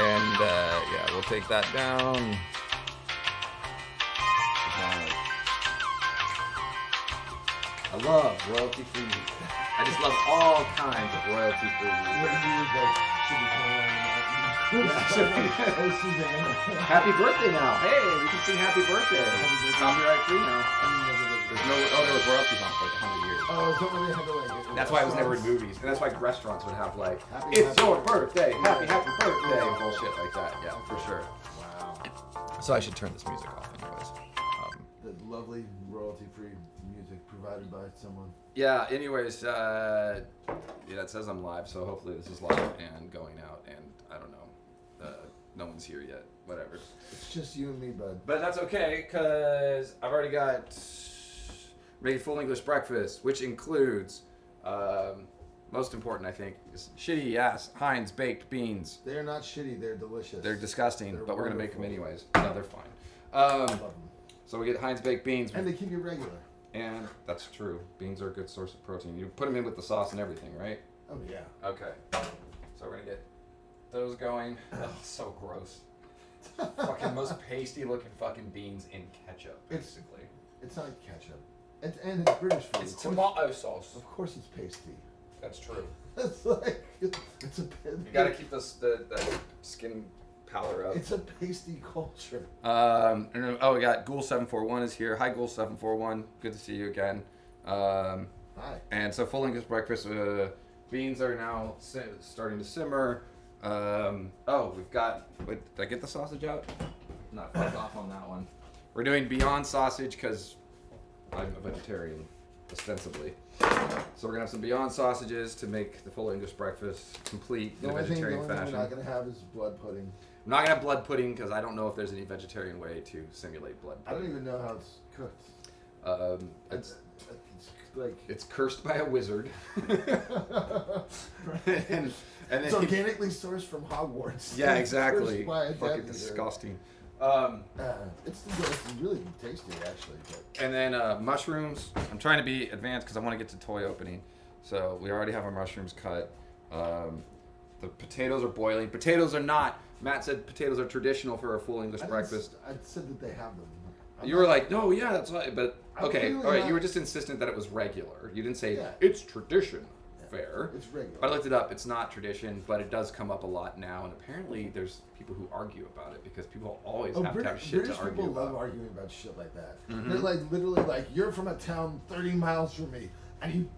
And yeah, we'll take that down. I love royalty-free music. I just love all kinds of royalty-free music. Happy birthday now. Hey, we can sing happy birthday. Copyright free now. There's no, there was royalties on for like 100 years. Oh, so they had to like... That's why it was never in movies. And that's why restaurants would have like, it's your birthday, happy birthday, and bullshit like that. Yeah, for sure. Wow. So I should turn this music off anyways. The lovely royalty-free music provided by someone. Yeah, anyways, yeah, it says I'm live, so hopefully this is live and going out, and I don't know, no one's here yet, whatever. It's just you and me, bud. But that's okay, because I've already got making full English breakfast, which includes, most important, I think, is shitty ass Heinz baked beans. They're not shitty, they're delicious. They're disgusting, They're but we're going to make them wonderful. anyways. No, they're fine. So we get Heinz baked beans. And they keep you regular. And that's true. Beans are a good source of protein. You put them in with the sauce and everything, right? Oh, yeah. Okay. So we're going to get those going. Oh, so gross. Fucking most pasty looking fucking beans in ketchup, basically. It's not ketchup. And it's British food. It's tomato sauce. Of course it's pasty. That's true. It's like, it's a... You got to keep the skin pallor up. It's a pasty culture. Oh, we got Ghoul741 is here. Hi, Ghoul741. Good to see you again. Hi. And so full English breakfast. Beans are now starting to simmer. Oh, we've got... Wait, did I get the sausage out? Not fucked off on that one. We're doing Beyond sausage because I'm a vegetarian, ostensibly. So we're going to have some Beyond sausages to make the full English breakfast complete in a vegetarian fashion. The only thing we're not going to have is blood pudding. I'm not going to have blood pudding because I don't know if there's any vegetarian way to simulate blood pudding. I don't even know how it's cooked. It's like... It's cursed by a wizard. and it's organically sourced from Hogwarts. Yeah, exactly. Cursed by a fucking Death disgusting. It's really tasty, actually. But. And then mushrooms. I'm trying to be advanced because I want to get to toy opening. So we already have our mushrooms cut. The potatoes are boiling. Potatoes are not. Matt said potatoes are traditional for a full English breakfast. I said that they have them. You were like, no, yeah, that's right. But okay, all right. Not. You were just insistent that it was regular. You didn't say Yeah. it's tradition. Fair. It's regular. I looked it up. It's not tradition, but it does come up a lot now. And apparently, there's people who argue about it because people always have to have shit British to argue people about. love arguing about shit like that. Mm-hmm. They're like literally like, you're from a town 30 miles from me, and you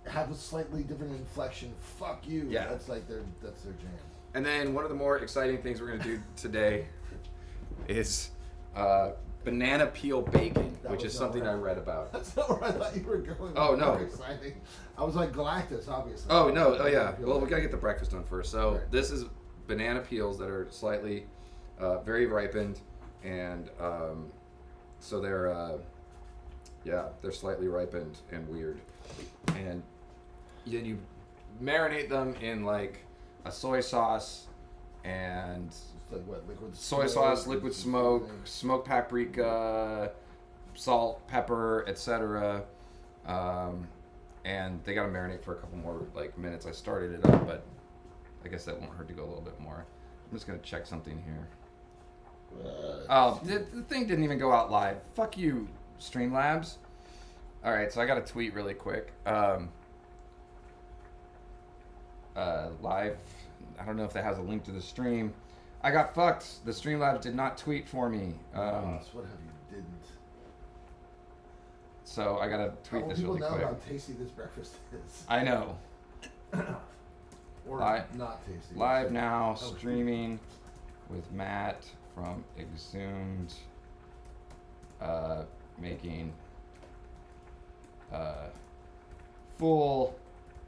have a slightly different inflection. Fuck you. Yeah. That's their jam. And then one of the more exciting things we're going to do today is banana peel bacon, which is something I read about. That's not where I thought you were going. Oh, no. Exciting. I was like Galactus, obviously. Oh, no. Oh, yeah. Well, we got to get the breakfast done first. So right. This is banana peels that are slightly very ripened. And so they're, they're slightly ripened and weird. And then you marinate them in like a soy sauce and like what, liquid soy sauce, liquid smoke, smoked paprika, salt, pepper, etc. And they got to marinate for a couple more minutes. I started it up, but I guess that won't hurt to go a little bit more. I'm just gonna check something here. The thing didn't even go out live. Fuck you, Streamlabs. All right, so I got a tweet really quick. Live. I don't know if that has a link to the stream. I got fucked. The Streamlabs did not tweet for me. What have you didn't? So I gotta tweet this really quick. People know how tasty this breakfast is. I know. Or not tasty. Live now, streaming with Matt from Exhumed, making full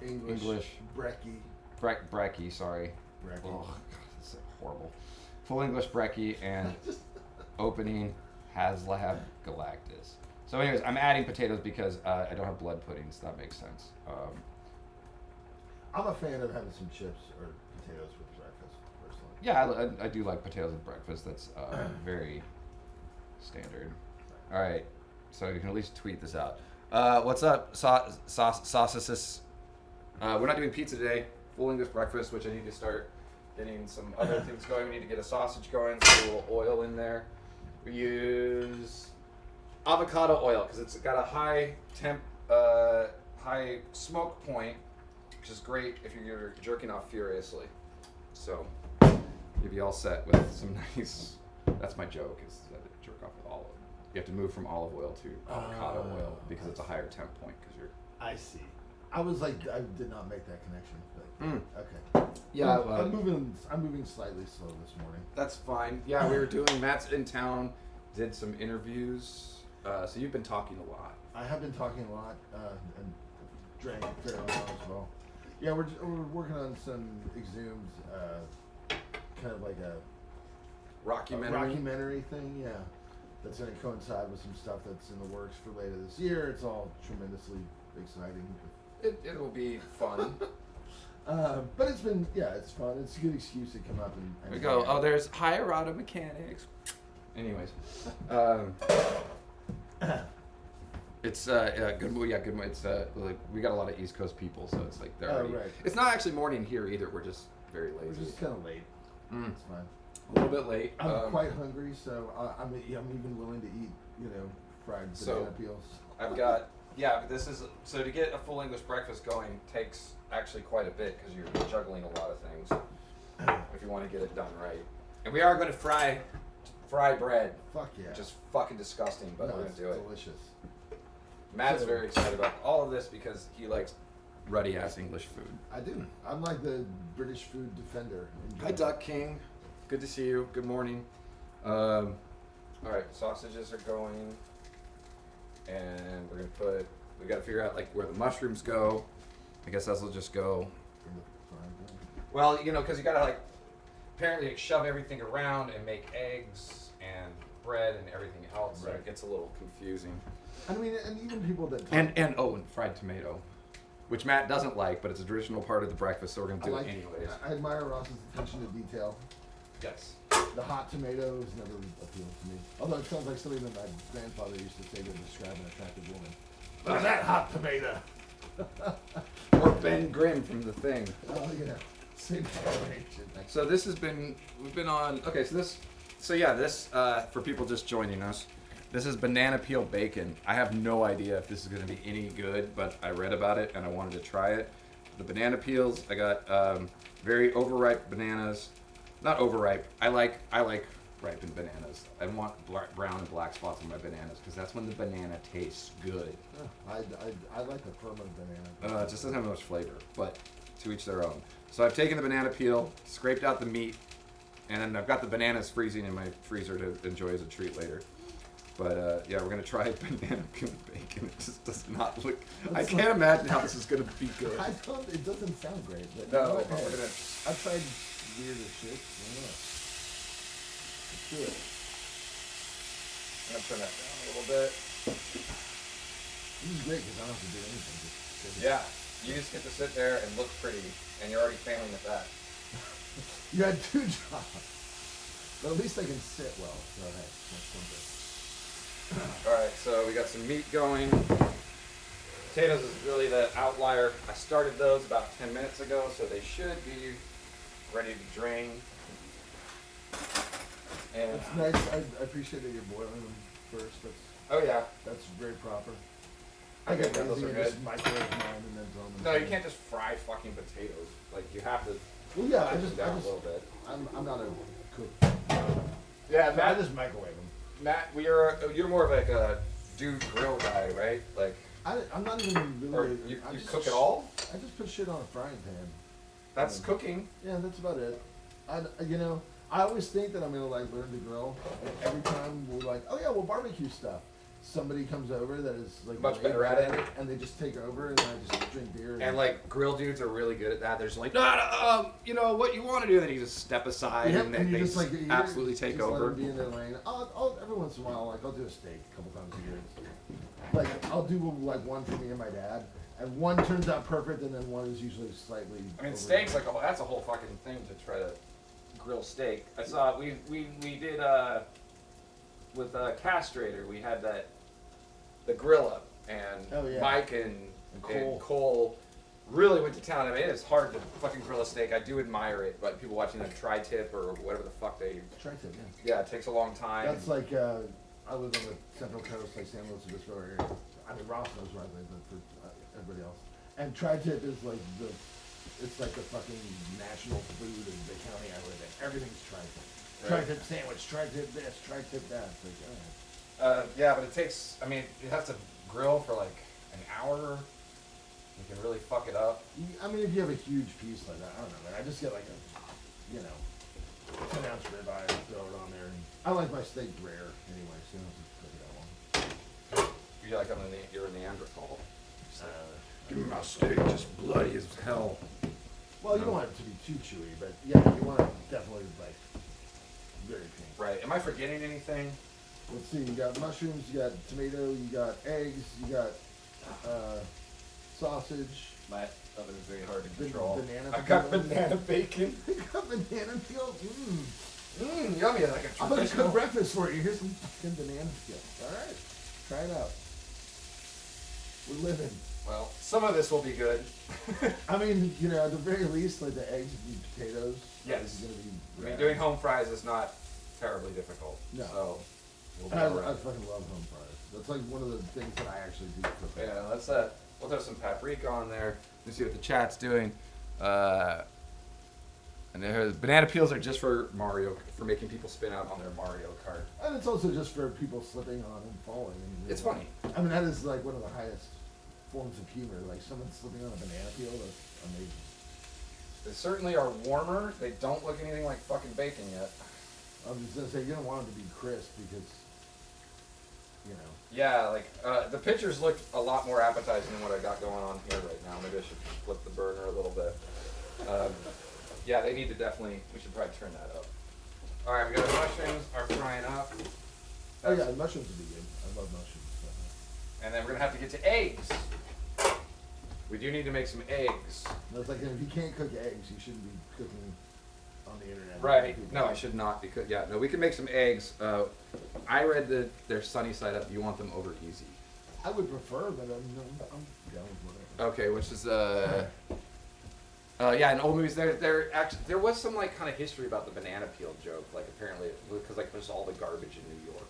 English brekkie. Brekkie, sorry. Brekkie. Oh, God, this is horrible. Full English brekkie and opening Haslab Galactus. So anyways, I'm adding potatoes because I don't have blood pudding, so that makes sense. I'm a fan of having some chips or potatoes with breakfast, personally. Yeah, I do like potatoes with breakfast. That's very standard. All right, so you can at least tweet this out. What's up, sausages? We're not doing pizza today. Full English breakfast, which I need to start getting some other things going. We need to get a sausage going, so a little oil in there. We use avocado oil because it's got a high smoke point, which is great if you're jerking off furiously. So you'll be all set with some nice. That's my joke. Is that jerk off with olive. You have to move from olive oil to avocado oil because it's a higher temp point. Because you're. I see. I was like, I did not make that connection. But, okay. Yeah, I'm moving slightly slow this morning. That's fine. Yeah, we were doing. Matt's in town. Did some interviews. So you've been talking a lot. I have been talking a lot and drank a fair amount as well. Yeah, we're working on some Exhumed, kind of like a rockumentary thing. Yeah, that's going to coincide with some stuff that's in the works for later this year. It's all tremendously exciting. It will be fun. But it's been, it's fun. It's a good excuse to come up and we go. Oh, there's higher auto mechanics. Anyways, it's good. Yeah, good. It's like we got a lot of East Coast people, so it's like they're already. Right. It's not actually morning here either. We're just very lazy. We're just kind of late. It's fine. A little bit late. I'm quite hungry, so I'm even willing to eat, fried banana peels. I've got. Yeah, this is so to get a full English breakfast going takes actually quite a bit because you're juggling a lot of things if you want to get it done right. And we are going to fry bread. Fuck yeah. Which is fucking disgusting, but we're going to do it. Delicious. Matt's very excited about all of this because he likes ruddy ass English food. I do. I'm like the British food defender. Hi, Duck King. Good to see you. Good morning. All right, sausages are going. And we're gonna we gotta figure out like where the mushrooms go. I guess those will just go. Well, because you gotta apparently shove everything around and make eggs and bread and everything else. Right. So it gets a little confusing. I mean, and even people that and fried tomato, which Matt doesn't like, but it's a traditional part of the breakfast, so we're gonna do it anyways. I admire Ross's attention to detail. Yes. The hot tomatoes never appealed to me. Although it sounds like something that my grandfather used to say to describe an attractive woman. Look at that hot tomato! Or Ben Grimm from The Thing. Oh, yeah. Same combination. So we've been on, this for people just joining us, this is banana peel bacon. I have no idea if this is going to be any good, but I read about it and I wanted to try it. The banana peels, I got very overripe bananas. Not overripe. I like ripened bananas. I want brown and black spots on my bananas because that's when the banana tastes good. Yeah, I like the permanent banana. It just doesn't have much flavor, but to each their own. So I've taken the banana peel, scraped out the meat, and then I've got the bananas freezing in my freezer to enjoy as a treat later. But we're gonna try banana peel bacon. It just does not look. I can't imagine how this is gonna be good. It doesn't sound great. But no, I've tried weirder shit. Let's do it. I'm gonna turn that down a little bit. This is great because I don't have to do anything. Yeah, you just get to sit there and look pretty, and you're already failing at that. You had 2 jobs. But at least I can sit well. So hey, that's something. Alright, so we got some meat going. Potatoes is really the outlier. I started those about 10 minutes ago, so they should be ready to drain. And it's nice. I appreciate that you're boiling them first. That's very proper. I get those are good. Just microwave mine and then throw them. No, you can't just fry fucking potatoes. Like you have to. Well, yeah, I just a little bit. I'm not a cook. Yeah, Matt, I just microwave them. Matt, you're more of like a dude grill guy, right? Like I'm not even really. Or you cook it all? I just put shit on a frying pan. That's cooking. Yeah, that's about it. I always think that I'm gonna learn to grill. And every time we're like, oh yeah, we'll barbecue stuff. Somebody comes over that is much better at it, and they just take over, and I just drink beer. And like grill dudes are really good at that. They're just like, no, what you want to do, and then you just step aside, and they just absolutely take over. Let them be in their lane. I'll every once in a while, I'll do a steak a couple times a year. Like I'll do one for me and my dad, and one turns out perfect, and then one is usually slightly. I mean, steak's that's a whole fucking thing to try to grill steak. I saw we did with Castrator. We had the grill up, and Mike and Cole really went to town. I mean, it's hard to fucking grill a steak. I do admire it, but people watching them tri-tip or whatever the fuck they. Tri-tip, yeah. Yeah, it takes a long time. That's like, I live on the Central Coast, like San Luis Obispo area. I mean, Ross knows where I live, but for everybody else. And tri-tip is like it's like the fucking national food in the county I live in. Everything's tri-tip. Right. Tri-tip sandwich, tri-tip this, tri-tip that. It's like, all right. Yeah, but it takes. I mean, you have to grill for like an hour. You can really fuck it up. I mean, if you have a huge piece like that, I don't know, man. I just get like a, 10-ounce ribeye and throw it on there. And I like my steak rare anyway, so you don't have to cook it that long. You're like you're a Neanderthal. Give me my steak, just bloody as hell. Well, you don't want it to be too chewy, but yeah, you want it definitely like very pink. Right. Am I forgetting anything? Let's see, you got mushrooms, you got tomato, you got eggs, you got sausage. My oven is very hard to Ban- control. banana I've got peels. banana bacon. You got banana peels. Yummy, like a I'm gonna traditional. cook breakfast for you. Here's some fucking banana peels. All right, try it out. We're living. Well, some of this will be good. I mean, at the very least, like the eggs and potatoes. Yes. This is gonna be. I mean, rad. doing home fries is not terribly difficult. No. So, we'll be I all right. fucking love home fries. That's like one of the things that I actually do cook. Yeah, let's we'll throw some paprika on there. Let's see what the chat's doing. And there's banana peels are just for making people spin out on their Mario Kart. And it's also just for people slipping on and falling. And It's funny. I mean, that is like one of the highest forms of humor. Like someone slipping on a banana peel. That's amazing. They certainly are warmer. They don't look anything like fucking bacon yet. I was just gonna say you don't want them to be crisp because, Yeah, like the pictures looked a lot more appetizing than what I got going on here right now. Maybe I should flip the burner a little bit. Yeah, they need to we should probably turn that up. All right, we got the mushrooms are frying up. Oh yeah, mushrooms would be good. I love mushrooms. And then we're gonna have to get to eggs. We do need to make some eggs. That's like if you can't cook eggs, you shouldn't be cooking on the internet. Right. No, I should not because we can make some eggs. I read that they're sunny side up. You want them over easy. I would prefer, but I'm down with whatever. Okay, which is in old movies there was some like kind of history about the banana peel joke. Like apparently because like there's all the garbage in New York.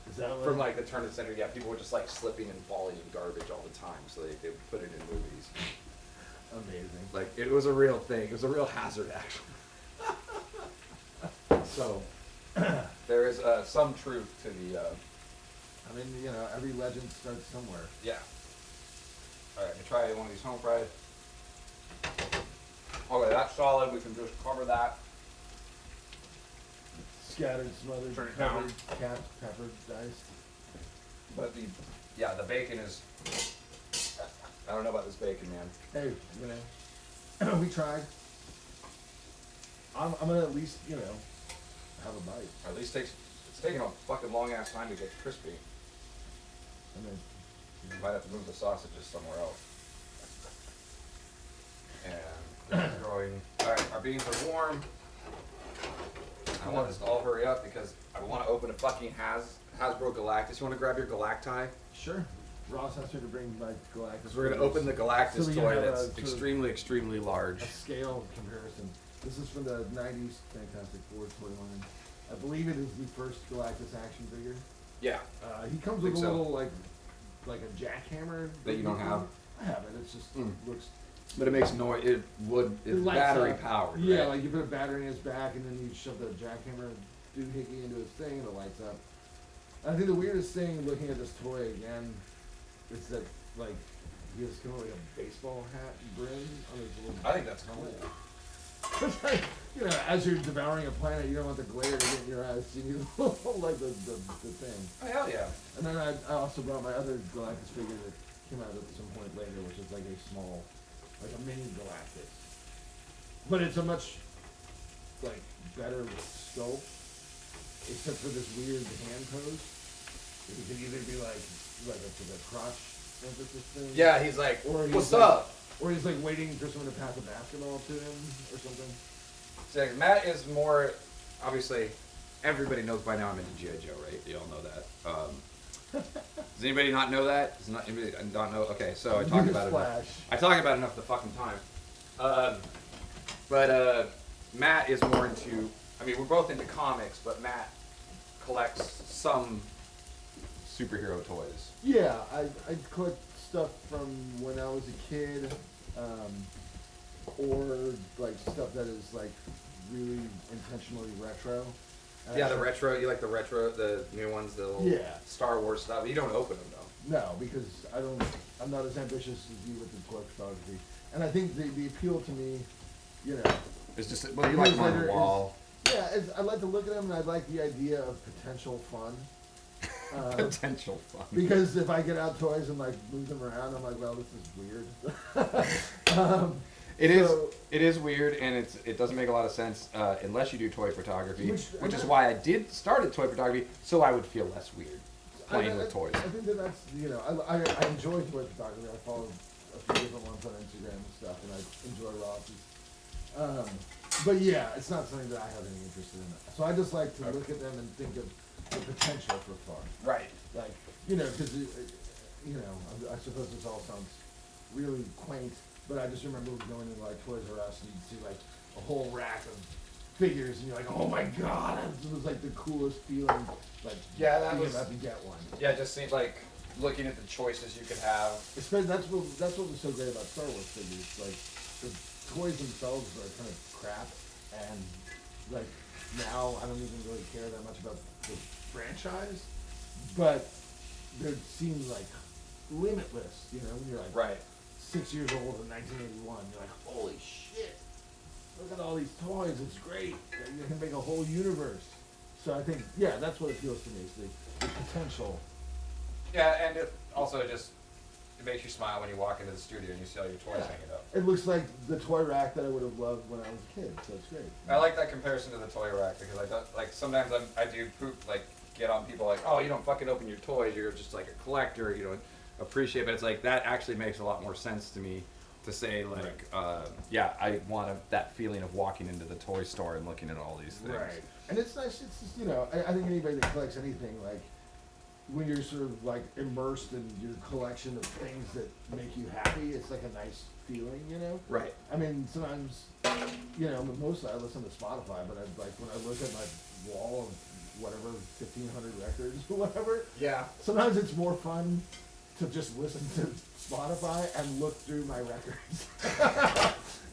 Is that what? From like the turn of the century, yeah, people were just like slipping and falling in garbage all the time, so they would put it in movies. Amazing. Like it was a real thing. It was a real hazard actually. So there is some truth to the. I mean, every legend starts somewhere. Yeah. All right, let me try one of these home fries. Okay, that's solid. We can just cover that. Scattered, smothered, Turn it down. peppered, capped, peppered, diced. But the bacon is. I don't know about this bacon, man. Hey, we tried. I'm gonna at least, have a bite. Or at least it's taking a fucking long ass time to get crispy. I mean, You might have to move the sausages somewhere else. And growing. All right, our beans are warm. I want this to all hurry up because I want to open a fucking Hasbro Galactus. You want to grab your Galacti? sure. Ross asked me to bring my Galactus. Because we're going to open the Galactus So we toy have that's a sort of extremely, extremely large. A scale comparison. This is from the 90s Fantastic Four toy line. I believe it is the first Galactus action figure. Yeah. He comes with a Think so. little, like a jackhammer. That you don't have? I have it. It's just looks. But it makes noise. It's lights battery up. powered. Yeah, right? like you put a battery in his back and then you shove the jackhammer doohickey into his thing and it lights up. I think the weirdest thing looking at this toy again is that like he has kind of like a baseball hat brim on his little. I think that's cool. It's like, as you're devouring a planet, you don't want the glare to get in your eyes. So you like the thing. Oh, hell yeah. And then I also brought my other Galactus figure that came out at some point later, which is like a small, like a mini Galactus. But it's a much, like, better sculpt, except for this weird hand pose. It can either be like a crotch emphasis thing. Yeah, he's like, Or he's what's like- up? Or he's like waiting for someone to pass a basketball to him or something. So Matt is more, obviously, everybody knows by now I'm into G.I. Joe, right? You all know that. Does anybody not know that? Does not anybody not know? Okay, so I talk about it. I talk about it enough the fucking time. But Matt is more into. I mean, we're both into comics, but Matt collects some superhero toys. Yeah, I collect stuff from when I was a kid, or like stuff that is like really intentionally retro. Yeah, the retro. You like the retro, the new ones, the little Star Wars stuff. You don't open them though. No, because I'm not as ambitious as you with the toy photography. And I think the appeal to me, you know, it's just well, you like them on the wall. I like to look at them, and I like the idea of potential fun. Potential fun. Because if I get out toys and like move them around, I'm like, well, this is weird. It is weird, and it doesn't make a lot of sense unless you do toy photography, which is why I started toy photography, so I would feel less weird playing with toys. I think that's, you know, I enjoy toy photography. I follow a few different ones on Instagram and stuff, and I enjoy Ross's. But yeah, it's not something that I have any interest in. So I just like to look at them and think of the potential for fun. Right. Like, you know, because, you know, I suppose this all sounds really quaint, but I just remember going to like Toys R Us and you'd see like a whole rack of figures and you're like, oh my god, it was like the coolest feeling, like being about to get one. Yeah, it just seemed like looking at the choices you could have. Especially that's what was so great about Star Wars figures. Like the toys themselves are kind of crap, and like now I don't even really care that much about the franchise, but they seem like limitless. You know, when you're like 6 years old in 1981, you're like, holy shit, look at all these toys, it's great. You can make a whole universe. So I think, yeah, that's what appeals to me, is the potential. Yeah, and it also just, it makes you smile when you walk into the studio and you see all your toys hanging up. It looks like the toy rack that I would have loved when I was a kid, so it's great. I like that comparison to the toy rack because I don't, like sometimes I do poop, like get on people like, oh, you don't fucking open your toys, you're just like a collector, you don't appreciate it. But it's like that actually makes a lot more sense to me to say like, yeah, I want that feeling of walking into the toy store and looking at all these things. Right. And it's nice, it's just, you know, I think anybody that collects anything, like, when you're sort of like immersed in your collection of things that make you happy, it's like a nice feeling, you know? Right. I mean, sometimes, you know, mostly I listen to Spotify, but I like when I look at my wall of whatever, 1,500 records or whatever. Yeah. Sometimes it's more fun to just listen to Spotify and look through my records.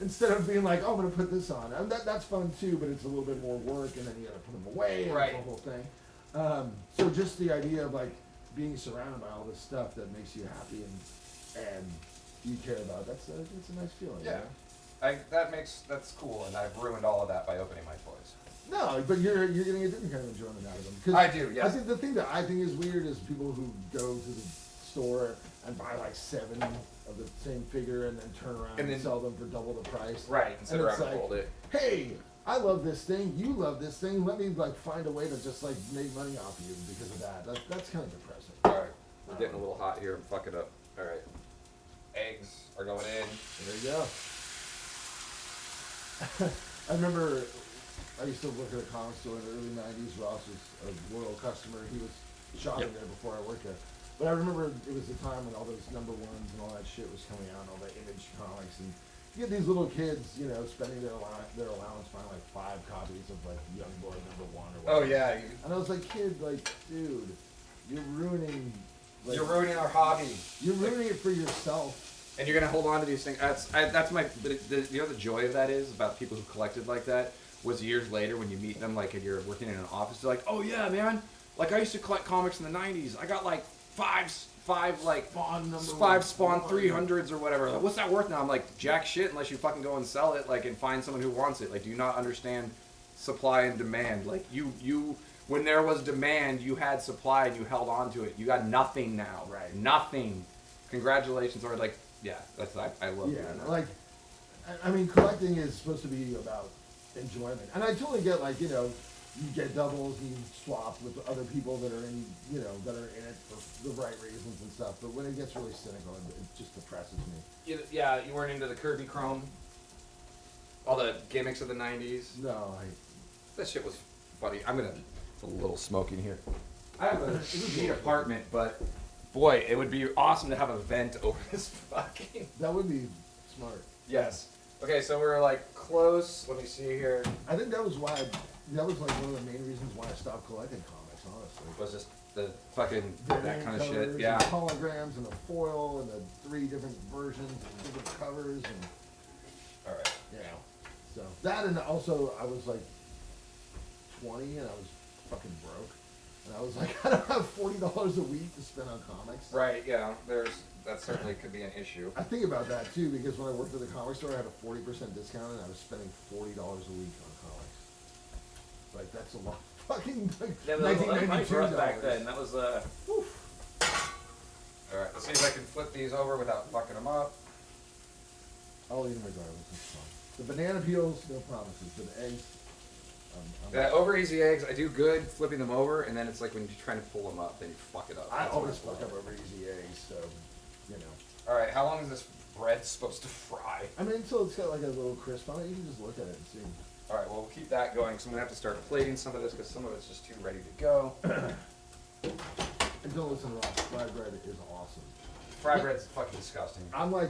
Instead of being like, oh, I'm going to put this on. And that's fun too, but it's a little bit more work, and then you got to put them away and the whole thing. So just the idea of like being surrounded by all this stuff that makes you happy and you care about, that's a nice feeling. Yeah. You know? That's cool, and I've ruined all of that by opening my toys. No, but you're getting a different kind of enjoyment out of them. 'Cause I do, yes. I think the thing that I think is weird is people who go to the store and buy like 7 of the same figure and then turn around and sell them for double the price. Right, and sit around and hold it. Hey, I love this thing, you love this thing, let me like find a way to just like make money off you because of that. That's kind of depressing. Alright, we're getting a little hot here, fuck it up. Alright. Eggs are going in. There you go. I remember I used to work at a comic store in the early 90s. Ross was a loyal customer. He was shopping there before I worked there. But I remember it was the time when all those number ones and all that shit was coming out, and all the Image comics, and you get these little kids, you know, spending their allowance buying like 5 copies of like Young Boy #1 or whatever. Oh yeah. And I was like, kid, like, dude, you're ruining. Like, you're ruining our hobby. You're ruining it for yourself. And you're gonna hold on to these things. That's my. You know the joy of that is about people who collected like that was years later when you meet them, like if you're working in an office, they're like, oh yeah, man, like I used to collect comics in the '90s. I got like five Spawn 300s or whatever. Like, what's that worth now? I'm like, jack shit unless you fucking go and sell it, like, and find someone who wants it. Like, do you not understand supply and demand? Like, you when there was demand, you had supply and you held on to it. You got nothing now. Right. Nothing. Congratulations, or like, yeah, that's I love doing that. Like, I mean, collecting is supposed to be about enjoyment, and I totally get, like, you know, you get doubles and you swap with other people that are in, you know, that are in it for the right reasons and stuff. But when it gets really cynical, it just depresses me. Yeah, you weren't into the Kirby Chrome, all the gimmicks of the '90s. No, that shit was funny. It's a little smoking here. I have a neat apartment, but boy, it would be awesome to have a vent over this fucking. That would be smart. Yes. Okay, so we're like close. Let me see here. I think that was why. That was like one of the main reasons why I stopped collecting comics. Honestly. Was just the fucking Variant that kind of shit. covers Yeah. And holograms and the foil and the 3 different versions and different covers and All right. so that, and also I was like 20 and I was fucking broke and I was like I don't have $40 a week to spend on comics. Right. Yeah. That certainly could be an issue. I think about that too because when I worked at the comic store I had a 40% discount and I was spending $40 a week on comics. Like that's a lot. Fucking like Yeah, that was money for us $1992. back then. That was All right. Let's see if I can flip these over without fucking them up. I'll eat them regardless. It's fine. The banana peels, no promises. But the eggs, Yeah, over easy eggs, I do good flipping them over, and then it's like when you're trying to pull them up, then you fuck it up. I That's what always it's fuck like. up over easy eggs, so you know. All right, how long is this bread supposed to fry? I mean, until it's got like a little crisp on it, you can just look at it and see. All right, well, we'll keep that going. So I'm gonna have to start plating some of this because some of it's just too ready to go. And don't listen to Ross. Fried bread is awesome. Fried bread's fucking disgusting. I'm like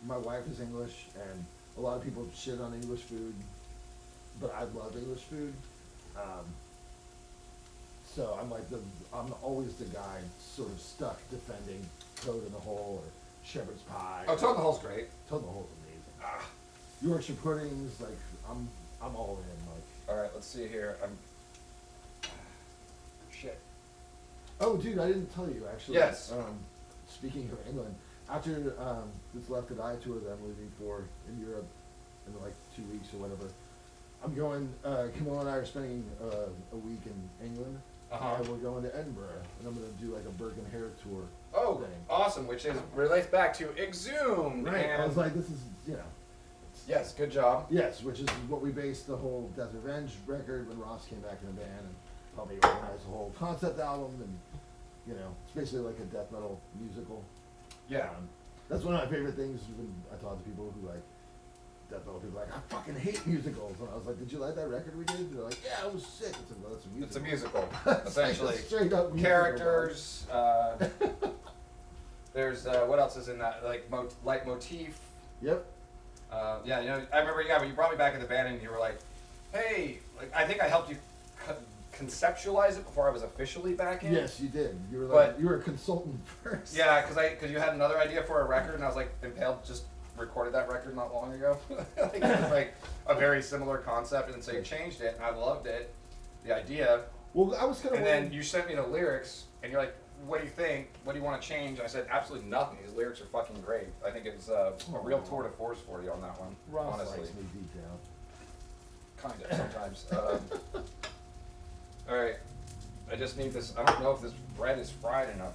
my wife is English, and a lot of people shit on English food, but I love English food. So I'm always the guy sort of stuck defending Toad in the Hole or Shepherd's Pie. Oh, Toad in the Hole's great. Toad in the Hole's amazing. Yorkshire puddings, like I'm all in. Like, All right, let's see here. Shit. oh, dude, I didn't tell you actually. Yes. Speaking of England, after this Left to Die tour that I'm leaving for in Europe in like 2 weeks or whatever, I'm going. Camilla and I are spending a week in England. Uh-huh. And we're going to Edinburgh, and I'm going to do like a Burke and Hare tour. Oh, thing. awesome! Which relates back to Exhumed. Right. And I was like, this is yes, good job. Yes, which is what we based the whole Death Revenge record when Ross came back in the band and helped me organize the whole concept album, and it's basically like a death metal musical. Yeah. That's one of my favorite things when I talk to people who like death metal. People are like, I fucking hate musicals, and I was like, did you like that record we did? They're like, yeah, it was sick. It's like, well, that's a musical. It's a musical, It's like a essentially. straight up musical, Characters. There's what else is in that? Like leitmotif. Yep. Yeah, I remember. Yeah, when you brought me back in the band, and you were like, "Hey, like I think I helped you conceptualize it before I was officially back in." Yes, you did. You were like, But- you were a consultant first. Yeah, because you had another idea for a record, and I was like, Impaled just recorded that record not long ago. I think it was like a very similar concept, and so you changed it, and I loved it, the idea. Well, I was kind of. And then you sent me the lyrics, and you're like, "What do you think? What do you want to change?" And I said, "Absolutely nothing. These lyrics are fucking great." I think it was a real tour de force for you on that one. Ross honestly, likes me deep down. kind of sometimes. All right, I just need this. I don't know if this bread is fried enough.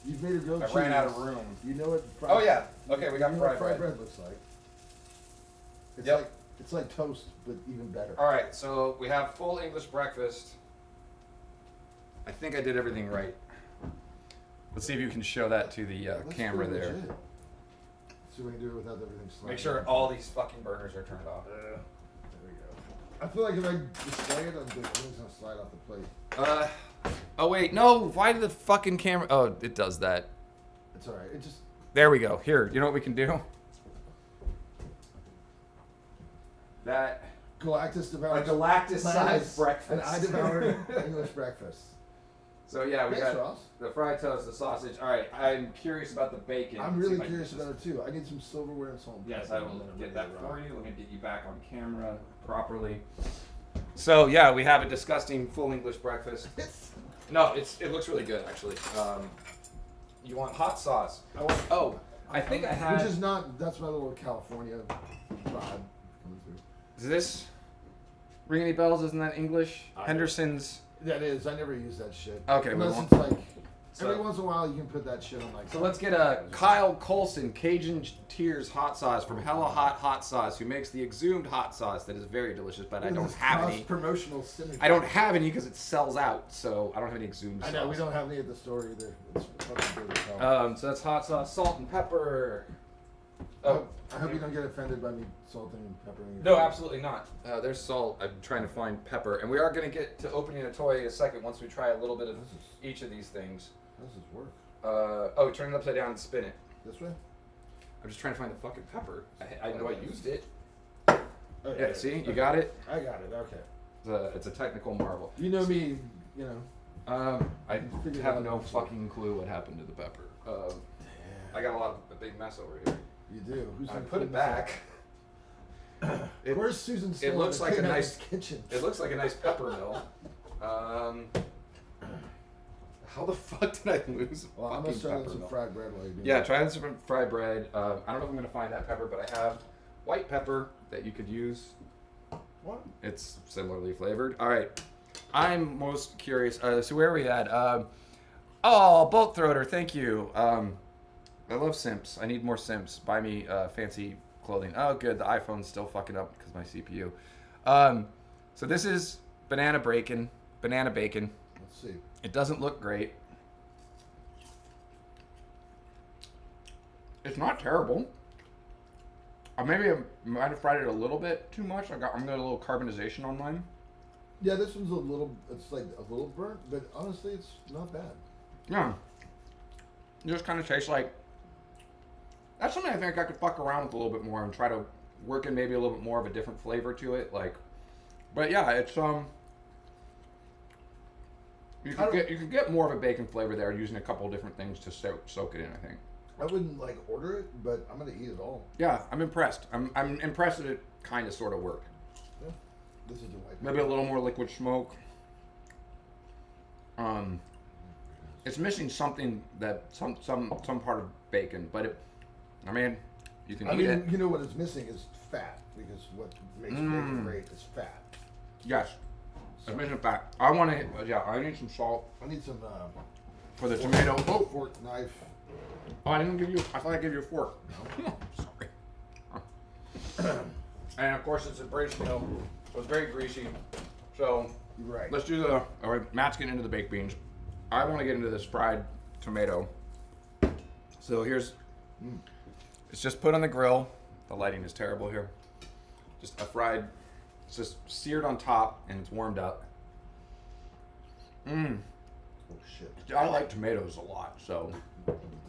You've made a grilled I cheese. ran out of room. You know what? Oh yeah. Okay, we got you know fried what bread. looks like. It's Yep. it's like toast, but even better. All right, so we have full English breakfast. I think I did everything right. Let's see if you can show that to the Let's camera do it there. legit. See if we can do it without everything sliding. Make sure all these fucking burners are turned off. There we go. I feel like if I display it, everything's gonna slide off the plate. Oh wait, no. Why did the fucking camera? Oh, it does that. It's all right. It just. There we go. Here, you know what we can do? That Galactus devoured. a Galactus-sized breakfast. And I devoured English breakfast. So yeah, we Thanks, got Ross. the fried toast, the sausage. All right, I'm curious about the bacon. I'm See really if I can curious get this- about it too. I need some silverware and salt. and Yes, pepper, I and will then I'm get ready that to for rock. you. Let me get you back on camera properly. So yeah, we have a disgusting full English breakfast. No, it looks really good actually. You want hot sauce? I think I had. Which is not. That's my little California vibe coming through. Is this ring any bells? Isn't that English? Henderson's. That is. I never use that shit. Okay, we Unless won't- it's like So- every once in a while you can put that shit on like. So let's get a Kyle Colson Cajun Tears hot sauce from Hella Hot Sauce, who makes the Exhumed hot sauce that is very delicious, but I don't have any. Promotional synergy. I don't have any because it sells out, so I don't have any Exhumed sauce. I know we don't have any at the store either. It's fucking good as hell. So that's hot sauce, salt and pepper. Oh, I hope you don't get offended by me salting and peppering your no, food. absolutely not. There's salt. I'm trying to find pepper, and we are going to get to opening a toy in a second once we try a little bit of each of these things. How does this work? Oh, turn it upside down and spin it. This way? I'm just trying to find the fucking pepper. I know I used it. Oh, Yeah, see? You got it? I got it, okay. It's a technical marvel. You know me, you know. I Figured have out no eventually. fucking clue what happened to the pepper. I got a big mess over here. You do. Who's I gonna put clean it this back. up? Where's Susan still looks in like a the nice- kitchen? It looks like a nice pepper mill. How the fuck did I lose a Well, I'm fucking gonna start pepper with some mill? fried bread while you do Yeah, that. try some fried bread. I don't know if I'm gonna find that pepper, but I have white pepper that you could use. What? It's similarly flavored. All right, I'm most curious. So where are we at? Oh, Bolt Throater, thank you. I love simps. I need more simps. Buy me fancy clothing. Oh, good. The iPhone's still fucking up because my CPU. So this is banana bacon. Banana bacon. Let's see. It doesn't look great. It's not terrible. Maybe I might have fried it a little bit too much. I'm getting a little carbonization on mine. Yeah, this one's a little, it's like a little burnt, but honestly, it's not bad. Yeah. It just kind of tastes like... That's something I think I could fuck around with a little bit more and try to work in maybe a little bit more of a different flavor to it. But yeah, it's you can get more of a bacon flavor there using a couple of different things to soak it in, I think. I wouldn't like order it, but I'm gonna eat it all. Yeah, I'm impressed. I'm impressed that it kind of sort of worked. Yeah. This is the white. Maybe a little more liquid smoke. It's missing something that some part of bacon, but I mean, you can eat it. You know what is missing is fat, because what makes bacon great is fat. Yes, it's missing fat. I want to. Yeah, I need some salt I need some for the tomato. Oh, fork, knife. I didn't give you. I thought I gave you a fork. Sorry. And of course, it's a British meal, so it's very greasy. So You're right. let's do the. All right, Matt's getting into the baked beans. I want to get into this fried tomato. So here's. It's just put on the grill. The lighting is terrible here. Just a fried. It's just seared on top and it's warmed up. Oh shit. I like tomatoes a lot, so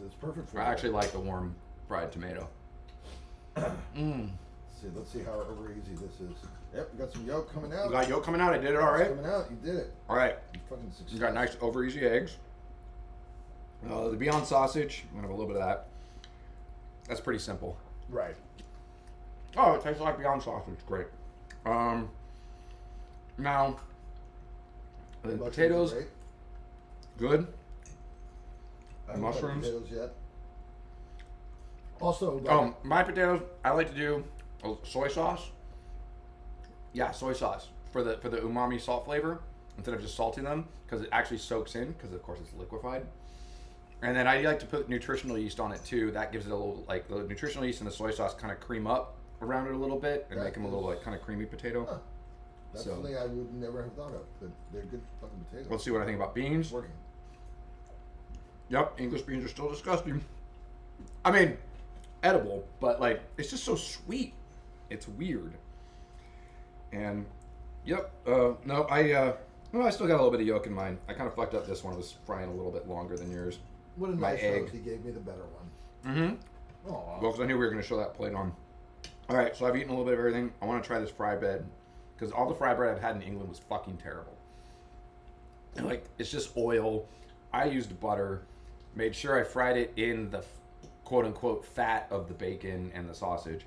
It's perfect for I that. actually like the warm fried tomato. Let's see how over easy this is. Yep, we got some yolk coming out. You got yolk coming out. I did it all It's right. coming out. You did it. All right. You fucking success. You got nice over easy eggs. The Beyond sausage. I'm gonna have a little bit of that. That's pretty simple. Right. Oh, it tastes like Beyond sausage. Great. Now the Mushrooms are potatoes. great. Good. I haven't had Mushrooms. potatoes yet. Also, like, My potatoes. I like to do soy sauce. Yeah, soy sauce for the umami salt flavor instead of just salting them because it actually soaks in because of course it's liquefied. And then I like to put nutritional yeast on it too. That gives it a little like the nutritional yeast and the soy sauce kind of cream up around it a little bit and That make them a little is- like kind of creamy potato. Huh. that's So- something I would never have thought of, but they're good fucking potatoes. Let's see what I think about beans. It's working. Yep, English beans are still disgusting. I mean, edible, but like it's just so sweet. It's weird. And yep, no, I still got a little bit of yolk in mine. I kind of fucked up this one. It was frying a little bit longer than yours. What a My nice egg. roast. He gave me the better one. Mm-hmm. Aw. Well, because I knew we were going to show that plate on. All right, so I've eaten a little bit of everything. I want to try this fry bread because all the fry bread I've had in England was fucking terrible. And like it's just oil. I used butter. Made sure I fried it in the quote unquote fat of the bacon and the sausage.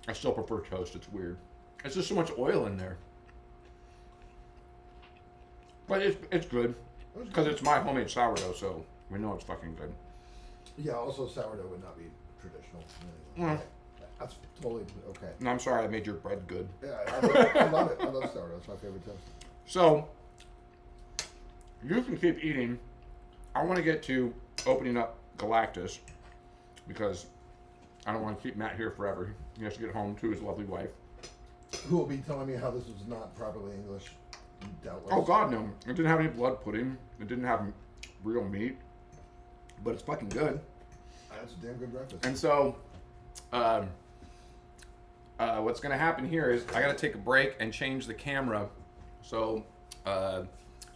I still prefer toast. It's weird. It's just so much oil in there. But it's good because it's my homemade sourdough, so we know it's fucking good. Yeah, also sourdough would not be traditional. Mm. That's totally okay. No, I'm sorry I made your bread good. Yeah, I love it. I love sourdough. It's my favorite toast. So you can keep eating. I want to get to opening up Galactus because I don't want to keep Matt here forever. He has to get home to his lovely wife. Who will be telling me how this was not properly English? Doubtless. Oh God, no! It didn't have any blood pudding. It didn't have real meat. but it's fucking good. That's a damn good breakfast. And so, what's gonna happen here is I gotta take a break and change the camera. So, we're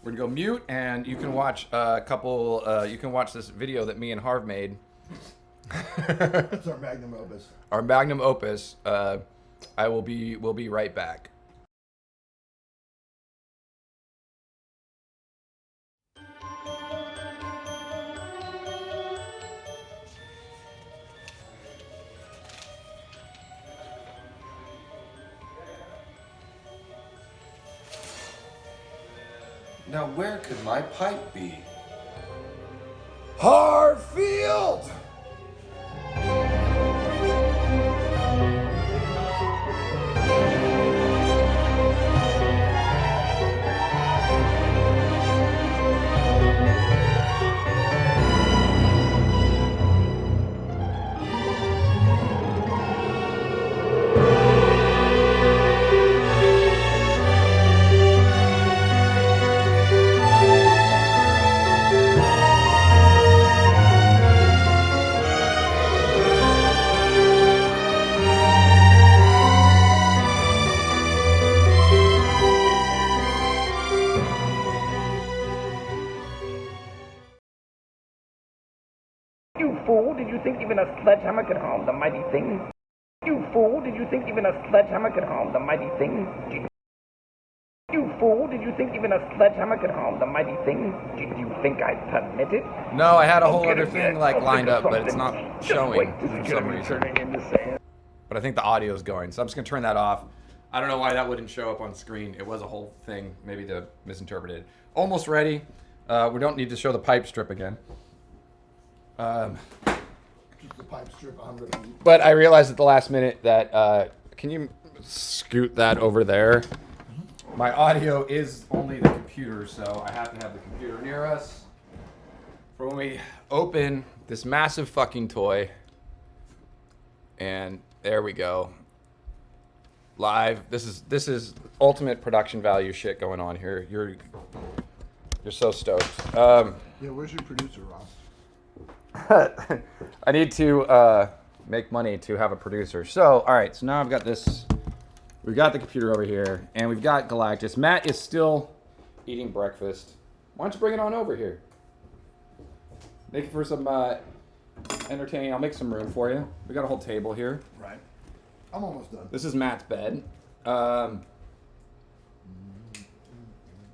gonna go mute, and you can watch a couple. You can watch this video that me and Harv made. That's our magnum opus. Our magnum opus. We'll be right back. Now where could my pipe be? Harfield! You fool, did you think even a sledgehammer could harm the mighty thing? You fool, did you think even a sledgehammer could harm the mighty thing? You fool, did you think even a sledgehammer could harm the mighty thing? Did you think I'd permit it? No, I had a whole Get other it, thing yeah, like I'll lined think up, of but it's something. not Just showing wait, this for is some gonna be reason. turning into sand. But I think the audio's going, so I'm just gonna turn that off. I don't know why that wouldn't show up on screen. It was a whole thing. Maybe they misinterpreted. Almost ready. We don't need to show the pipe strip again. Keep the pipe strip on repeat. But I realized at the last minute that, can you scoot that over there? My audio is only the computer, so I have to have the computer near us for when we open this massive fucking toy. And there we go. Live. This is ultimate production value shit going on here. You're so stoked. Yeah, where's your producer, Ross? I need to make money to have a producer. So, all right. So now I've got this. We've got the computer over here, and we've got Galactus. Matt is still eating breakfast. Why don't you bring it on over here? Make it for some entertaining. I'll make some room for you. We got a whole table here. Right. I'm almost done. This is Matt's bed.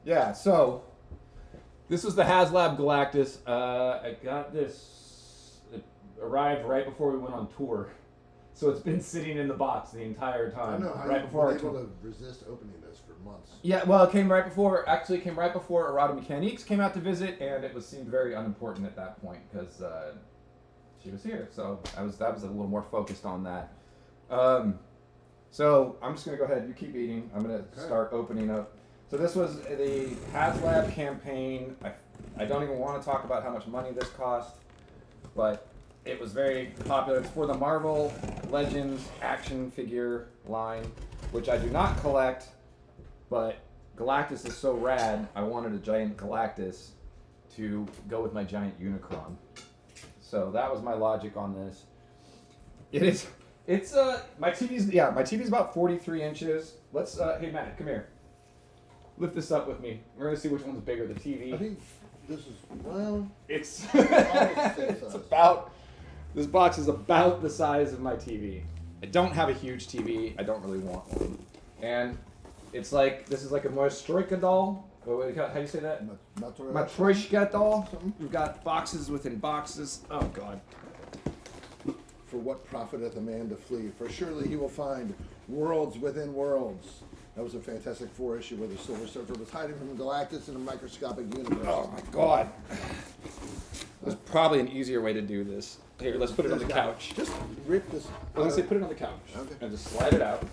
Yeah. So this is the Haslab Galactus. I got this. It arrived right before we went on tour. So it's been sitting in the box the entire time. I know how right you before were our able tour. to resist opening this for months. Yeah, well, it came right before. Actually, it came right before Errata Mechaniques came out to visit, and it seemed very unimportant at that point because she was here. So that was a little more focused on that. So I'm just gonna go ahead. You keep eating. I'm gonna start opening up. So this was the Haslab campaign. I don't even want to talk about how much money this cost, but it was very popular. It's for the Marvel Legends action figure line, which I do not collect, but Galactus is so rad, I wanted a giant Galactus to go with my giant Unicron. So that was my logic on this. My TV's about 43 inches. Let's, hey Matt, come here. Lift this up with me. We're gonna see which one's bigger, the TV. I think this is, well, It's it's about, this box is about the size of my TV. I don't have a huge TV. I don't really want one. And it's like, this is like a Matryoshka doll. How do you say that? Matryoshka doll. We've got boxes within boxes. Oh God. For what profiteth a man to flee? For surely he will find worlds within worlds. That was a Fantastic Four issue where the Silver Surfer was hiding from Galactus in a microscopic universe. Oh my God. There's probably an easier way to do this. Here, let's put it on the couch. Just rip this. I was gonna say put it on the couch. Okay. And just slide it out.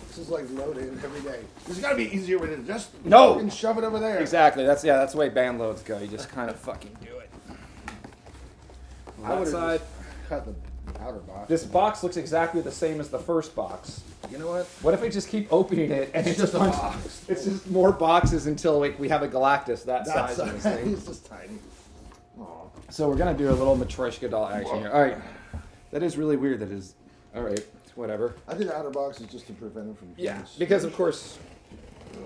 This is like loading every day. There's got to be an easier way to just No! fucking shove it over there. Exactly. That's the way band loads go. You just kind of fucking do it. I would Outside. cut the outer box. This box looks exactly the same as the first box. You know what? What if I just keep opening it and it's just a bunch- box. It's just more boxes until we have a Galactus that size of this thing. It's just tiny. Aw. So we're gonna do a little Matryoshka doll action here. All right, that is really weird. That is. All right, whatever. I think the outer box is just to prevent him from. Yeah, getting because smushed. of course,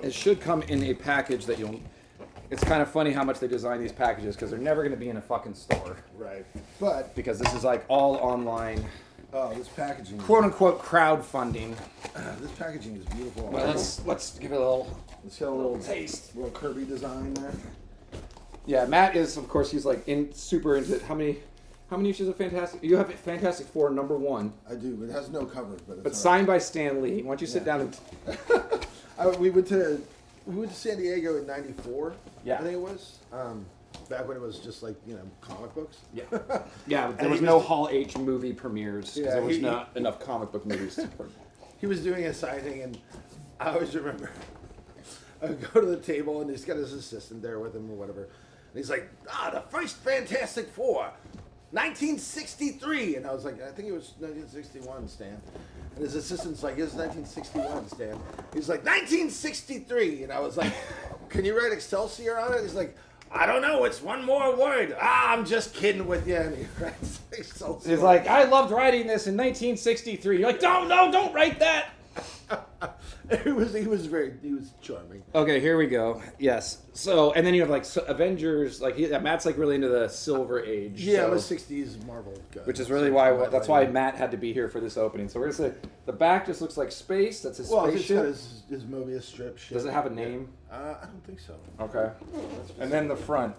it should come in a package that you'll. It's kind of funny how much they design these packages because they're never gonna be in a fucking store. Right. But Because this is like all online, this packaging. quote unquote crowdfunding. This packaging is beautiful. Well, let's give it a little. Let's get a little taste. little Kirby design there. Yeah, Matt is of course he's like super into it. How many issues of Fantastic? You have Fantastic Four #1. I do. It has no covers, but it's But all signed by Stan Lee. Why don't you sit down and... We went to San Diego in '94. Yeah. I think it was. Back when it was just like comic books. Yeah. Yeah, there And was he no was- Hall H movie premieres because Yeah, there was he- not enough comic book movies. He was doing a signing, and I always remember. I would go to the table, and he's got his assistant there with him or whatever. And he's like, the first Fantastic Four, 1963. And I was like, I think it was 1961, Stan. And his assistant's like, it's 1961, Stan. He's like, 1963. And I was like, can you write Excelsior on it? He's like, I don't know, it's one more word. I'm just kidding with you. And he writes Excelsior. He's like, I loved writing this in 1963. You're like, don't write that. he was charming. Okay, here we go. Yes. So, and then you have like Avengers. Like Matt's like really into the Silver Age. Yeah, I'm a so- 60s Marvel guy. Which is really why that's why Matt had to be here for this opening. So we're gonna say the back just looks like space. That's his Well, it's spaceship. got his Mobius strip shit. Does it have a name? I don't think so. Okay. And then the front.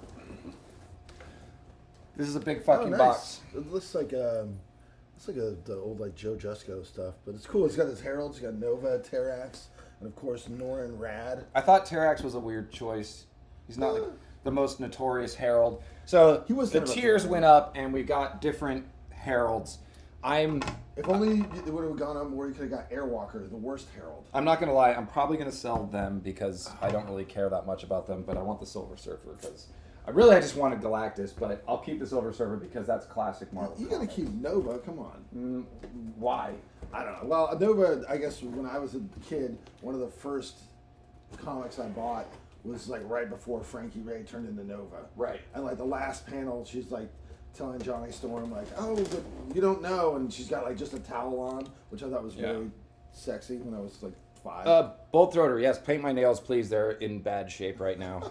This is a big fucking box. It looks like the old like Joe Jusko stuff, but it's cool. It's got his heralds. It's got Nova, Terrax, and of course Norrin Rad. I thought Terrax was a weird choice. He's not like the most notorious herald. So He was the kind of a tiers threat. went up, and we got different heralds. If only it would have gone up more, you could have got Airwalker, the worst herald. I'm not gonna lie. I'm probably gonna sell them because I don't really care that much about them. But I want the Silver Surfer because I just wanted Galactus, but I'll keep the Silver Surfer because that's classic Marvel. You gotta keep Nova. Come on. Why? I don't know. Well, Nova. I guess when I was a kid, one of the first comics I bought was like right before Frankie Ray turned into Nova. Right. And like the last panel, she's like telling Johnny Storm like, "Oh, but you don't know," and she's got like just a towel on, which I thought was really sexy when I was like 5. Bolt throater, yes. Paint my nails, please. They're in bad shape right now.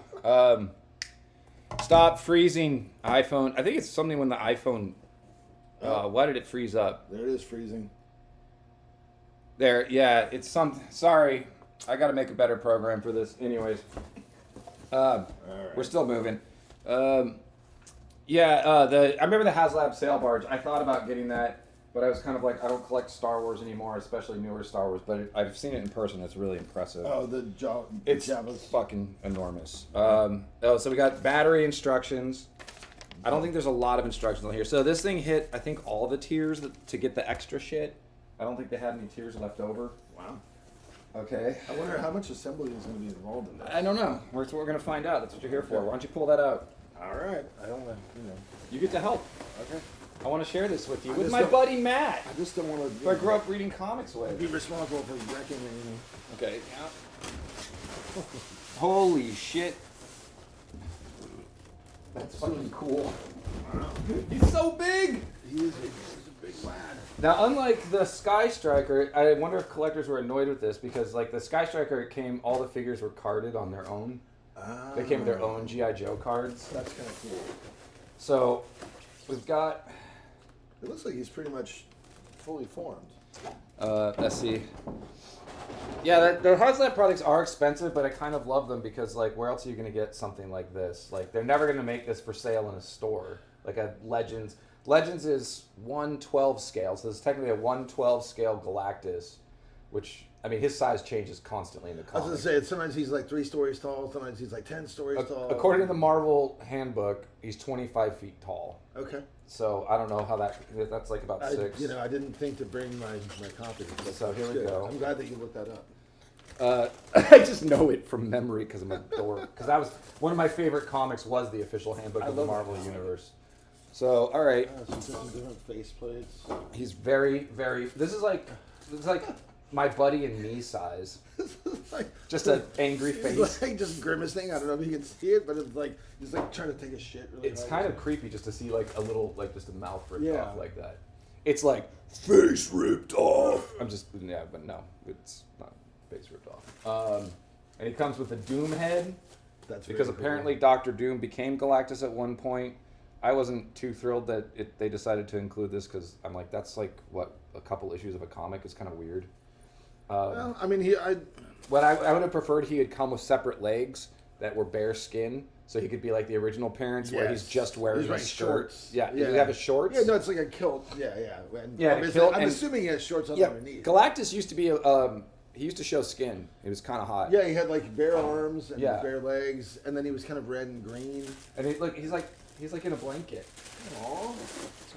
Stop freezing iPhone. I think it's something when the iPhone. Why did it freeze up? There it is, freezing. There, yeah. It's some. Sorry, I got to make a better program for this. Anyways, we're still moving. I remember the Haslab sail barge. I thought about getting that, but I was kind of like, I don't collect Star Wars anymore, especially newer Star Wars. But I've seen it in person. It's really impressive. Oh, the It's Jabba's. fucking enormous. So we got battery instructions. I don't think there's a lot of instructions on here. So this thing hit, I think, all the tiers to get the extra shit. I don't think they had any tiers left over. Wow. Okay. I wonder how much assembly is going to be involved in this. I don't know. That's what we're going to find out. That's what you're here for. Why don't you pull that out? All right. I don't know. You get to help. Okay. I want to share this with you. I With just my don't- buddy Matt, I just don't want to who I grew up reading comics be with. responsible for wrecking anything. Okay. Yeah. Holy shit. That's fucking cool. He's so big! He's a big lad. Now, unlike the Sky Striker, I wonder if collectors were annoyed with this because, like, the Sky Striker all the figures were carded on their own. They came with their own G.I. Joe cards. That's kind of cool. So, we've got, It looks like he's pretty much fully formed. let's see. Yeah, the Haslab products are expensive, but I kind of love them because, like, where else are you going to get something like this? Like, they're never going to make this for sale in a store. Like a Legends. Legends is 1/12 scale, so this is technically a 1/12 scale Galactus, which, I mean, his size changes constantly in the I was comic. going to say, sometimes he's like 3 stories tall, sometimes he's like 10 stories tall. According to the Marvel handbook, he's 25 feet tall. Okay. So I don't know how that's like about 6. I didn't think to bring my copy. But So here we good. go. I'm glad that you looked that up. I just know it from memory because I'm a dork. Because that was one of my favorite comics was the official handbook of the love Marvel that. universe. So all right, Some different face plates. he's very, very. This is like my buddy and me size. like, Just an angry it's face. like just grimacing. I don't know if you can see it, but it's like he's like trying to take a shit. Really It's hard. kind of creepy just to see like a little, like just a mouth ripped Yeah. off like that. It's like, Face ripped off. I'm just, yeah, but no, it's not face ripped off. And he comes with a Doom head. That's Because very cool. apparently Doctor Doom became Galactus at one point. I wasn't too thrilled that they decided to include this because I'm like, that's like, what, a couple issues of a comic is kind of weird. Well, I mean, What I would have preferred he had come with separate legs that were bare skin, so he could be like the original appearance where he's Yes. just wearing He's a wearing shirt. shorts. Yeah, Yeah. does he have his shorts? Yeah, no, it's like a kilt. Yeah, yeah. And Yeah, a obviously- kilt I'm and- assuming he has shorts Yeah, underneath. Galactus used to be he used to show skin. It was kind of hot. Yeah, he had like bare arms and Yeah. bare legs, and then he was kind of red and green. And he's like in a blanket. Aw.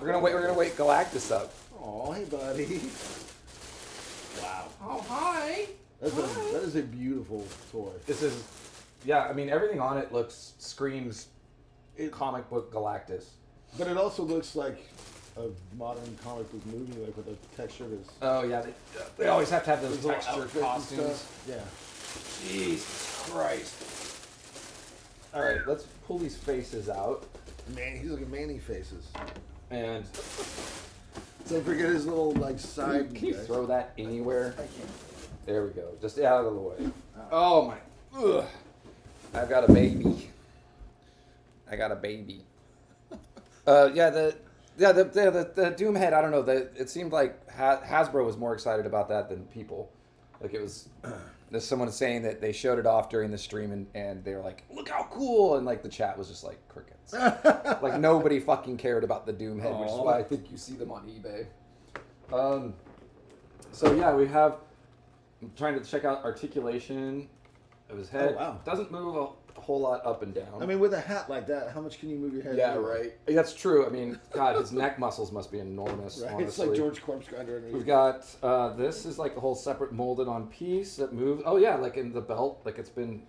We're gonna wake Galactus up. Aw, hey buddy. Wow. Oh hi. That is a beautiful toy. This is, yeah. I mean, everything on it screams comic book Galactus. But it also looks like a modern comic book movie, like with the texture of his Oh yeah, they always have to have those his little textured outfit and costumes. stuff. Yeah. Jesus Christ. All right, let's pull these faces out. Man, he's like a Manny faces. And Don't forget his little like side. can you guys. throw that anywhere? I can't. There we go. Just out of the way. Oh my. Ugh. I've got a baby. I got a baby. The Doom head. I don't know. It seemed like Hasbro was more excited about that than people. Like it was. There's someone saying that they showed it off during the stream and they were like, "Look how cool!" And like the chat was just like crickets. Like nobody fucking cared about the Doom head, which is why I think you see them on eBay. So yeah, we have. I'm trying to check out articulation of his head. Oh, wow. Doesn't move a whole lot up and down. I mean, with a hat like that, how much can you move your head? yeah, anyway? right. That's true. I mean, God, his neck muscles must be enormous. Right. Honestly. It's like George Corpse Grinder underneath. We've got this is like a whole separate molded on piece that moves. Oh yeah, like in the belt, like it's been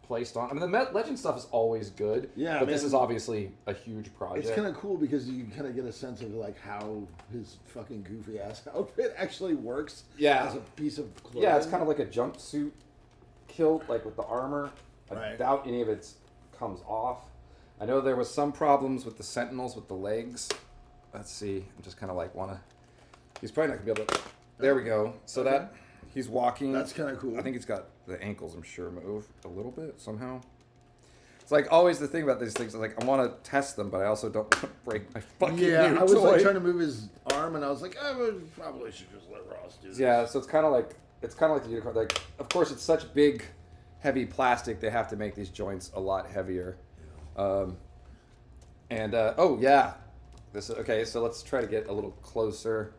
placed on. I mean, the Legend stuff is always good. Yeah, but this man. is obviously a huge project. It's kind of cool because you kind of get a sense of like how his fucking goofy ass outfit actually works. Yeah. As a piece of clothing. Yeah, it's kind of like a jumpsuit kilt, like with the armor. I Right. doubt any of it comes off. I know there was some problems with the Sentinels with the legs. Let's see. I'm just kind of like he's probably not gonna be able to. There we go. So Okay. that he's walking. That's kind of cool. I think he's got the ankles. I'm sure move a little bit somehow. It's like always the thing about these things. Like I want to test them, but I also don't want to break my fucking Yeah, new I was toy. like trying to move his arm, and I was like, I would probably should just let Ross do this. Yeah, so it's kind of like the unicorn. Like, of course, it's such big, heavy plastic. They have to make these joints a lot heavier. Oh yeah, this is okay. So let's try to get a little closer.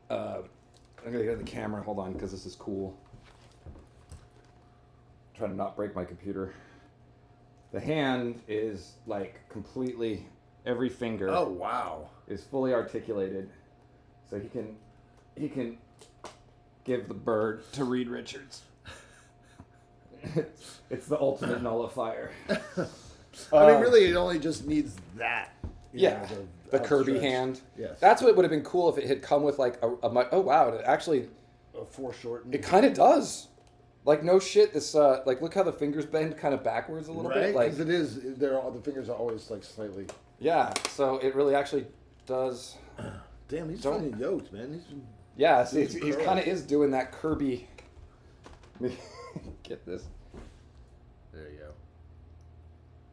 I'm gonna get the camera. Hold on, because this is cool. Trying to not break my computer. The hand is like completely every finger. Oh wow. Is fully articulated, so he can give the bird to Reed Richards. It's the ultimate nullifier. I mean, really, it only just needs that. you Yeah, know, the Kirby outstretched. hand. Yes. That's what would have been cool if it had come with like oh wow, it actually A foreshortened. it kind of does. Like no shit, this like look how the fingers bend kind of backwards a little right? bit. Like Because it is. The fingers are always like slightly. yeah, so it really actually does. Damn, he's Don't- fucking yoked, man. He's been, Yeah, see, It's he's curls. kind of is doing that Kirby. Get this. there you go.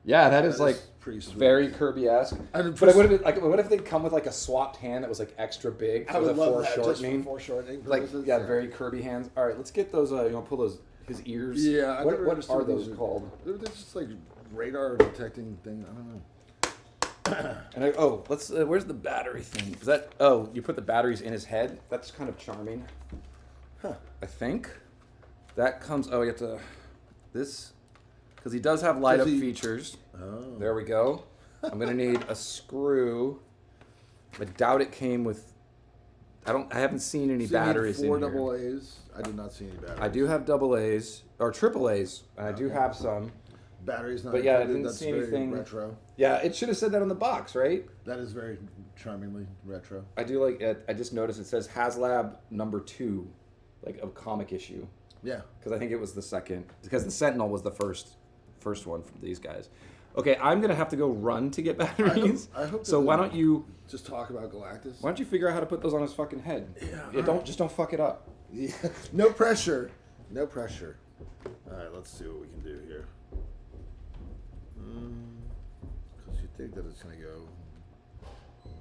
Yeah, that is That like pretty sweet. very Kirby-esque. And But it would have been like, what if they come with like a swapped hand that was like extra big I for the would love that just for foreshortening? foreshortening Like purposes. yeah, very Kirby hands. All right, let's get those. You want to pull those his ears? Yeah. I never What understood are these those called? They're just like radar detecting thing. I don't know. And let's. Where's the battery thing? Is that? Oh, you put the batteries in his head. That's kind of charming. Huh. I think that comes. Oh, you have to. This because he does have light up Does he- features. Oh. There we go. I'm gonna need a screw. I doubt it came with. I haven't seen any So you need batteries in four here. double A's. I did not see any batteries. I do have double A's or triple A's, and I do Okay. have some. Batteries not But yeah, I included. didn't That's see very anything- retro. Yeah, it should have said that on the box, right? That is very charmingly retro. I do like it. I just noticed it says Haslab number 2. like a comic issue. Yeah. Because I think it was the second. Because the Sentinel was the first one from these guys. Okay, I'm gonna have to go run to get batteries. I hope so why don't you just talk about Galactus? Why don't you figure out how to put those on his fucking head? Yeah. Don't fuck it up. Yeah. No pressure. No pressure. All right, let's see what we can do here. Because you think that it's gonna go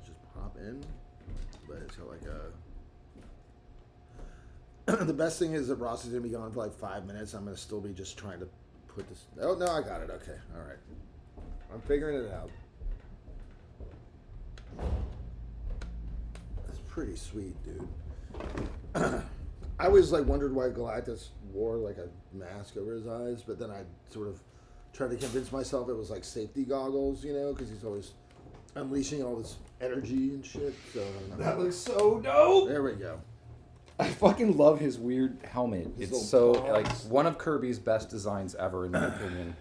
just pop in, but it's got like a. The best thing is that Ross is gonna be gone for like 5 minutes. I'm gonna still be just trying to put this. Oh no, I got it. Okay, all right. I'm figuring it out. That's pretty sweet, dude. I always like wondered why Galactus wore like a mask over his eyes, but then I sort of tried to convince myself it was like safety goggles, you know, because he's always unleashing all this energy and shit. So I don't know. That looks so dope. There we go. I fucking love his weird helmet. His It's so little like paws. one of Kirby's best designs ever, in my opinion.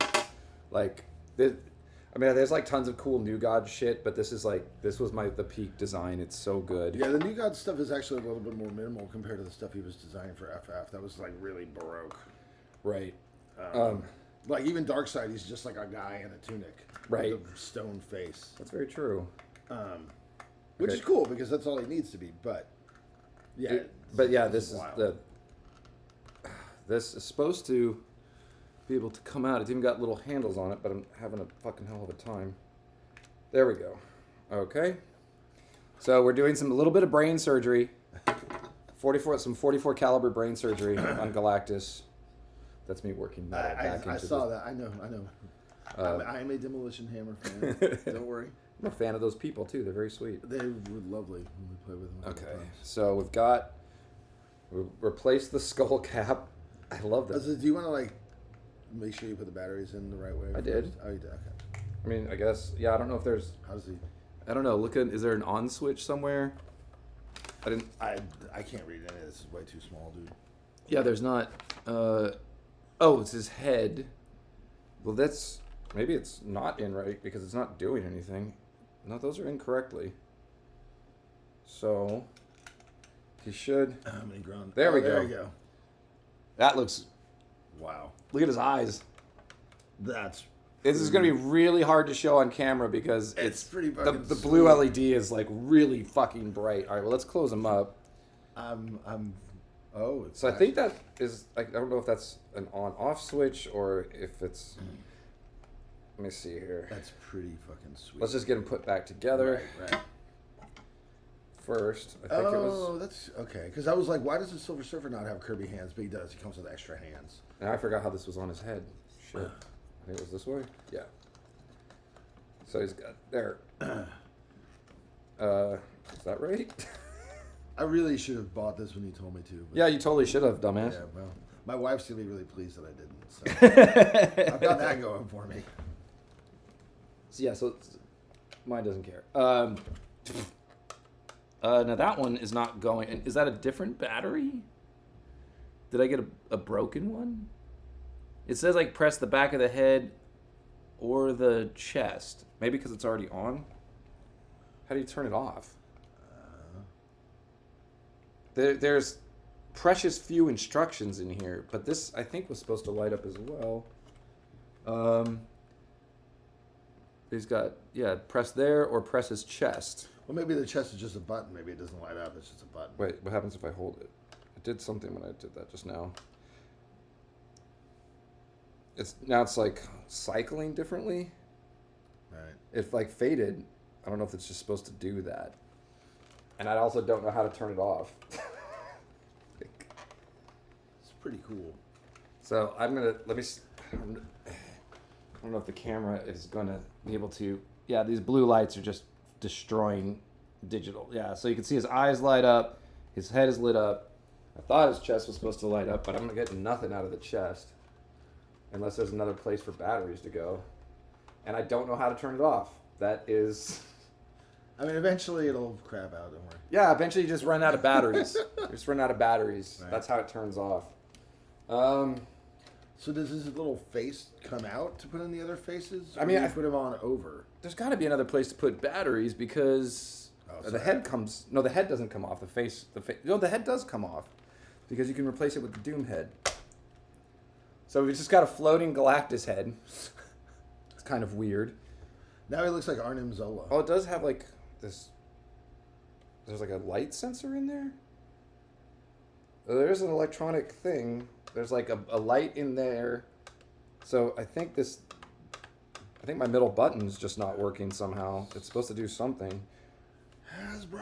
Like, I mean, there's like tons of cool New God shit, but this was the peak design. It's so good. Yeah, the New God stuff is actually a little bit more minimal compared to the stuff he was designing for FF. That was like really baroque. Right. Like even Darkseid, he's just like a guy in a tunic, Right. with a stone face, That's very true. which Okay. is cool because that's all he needs to be. But yeah, But yeah, this is wild. this is supposed to be able to come out. It's even got little handles on it, but I'm having a fucking hell of a time. There we go. Okay. So we're doing a little bit of brain surgery. 44 caliber brain surgery on Galactus. That's me working metal back I into saw the- that. I know. I am a Demolition Hammer fan. Don't worry. I'm a fan of those people too. They're very sweet. They were lovely when we played with them. Okay. So we've replaced the skull cap. I love Do this. you want to like make sure you put the batteries in the right way? I did. first? Oh, you did. Okay. I mean, I guess. Yeah, I don't know if there's. How does he? I don't know. Is there an on switch somewhere? I can't read any of this. This is way too small, dude. Yeah, there's not. Oh, it's his head. Well, maybe it's not in right because it's not doing anything. No, those are incorrectly. So he should. How many ground? There we There go. you go. That looks. Wow. Look at his eyes. That's. This is going to be really hard to show on camera because It's pretty the fucking blue sweet. LED is like really fucking bright. All right, well let's close them up. Oh, it's. So I think that is. I don't know if that's an on-off switch or if it's. Let me see here. That's pretty fucking sweet. Let's just get them put back together Right. first. I think it was. Oh, that's okay. Because I was like, why does the Silver Surfer not have Kirby hands? But he does. He comes with extra hands. And I forgot how this was on his head. Shit. I think it was this way. Yeah. So he's got there. Is that right? I really should have bought this when you told me to. But Yeah, you totally should have, dumbass. Yeah, well, my wife's gonna be really pleased that I didn't. So I've got that going for me. So mine doesn't care. Now that one is not going. And is that a different battery? Did I get a broken one? It says like press the back of the head or the chest. Maybe because it's already on. How do you turn it off? There's precious few instructions in here, but this I think was supposed to light up as well. He's got press there or press his chest. Well, maybe the chest is just a button. Maybe it doesn't light up. It's just a button. Wait, what happens if I hold it? It did something when I did that just now. It's like cycling differently. Right. If like faded, I don't know if it's just supposed to do that. And I also don't know how to turn it off. It's pretty cool. So I don't know if the camera is gonna be able to. Yeah, these blue lights are just destroying digital. Yeah, so you can see his eyes light up, his head is lit up. I thought his chest was supposed to light up, but I'm getting nothing out of the chest. Unless there's another place for batteries to go. And I don't know how to turn it off. That is... I mean, eventually it'll crap out, don't worry. Yeah, eventually you just run out of batteries. Right. That's how it turns off. So does his little face come out to put in the other faces? Or I mean, do you I- put him on over. There's got to be another place to put batteries because Oh, the sorry. head comes... No, the head doesn't come off. The head does come off. because you can replace it with the Doom head. So we just got a floating Galactus head. It's kind of weird. Now he looks like Arnim Zola. Oh, it does have like this. There's like a light sensor in there. There's an electronic thing. There's like a light in there. So I think my middle button's just not working somehow. It's supposed to do something. Hasbro.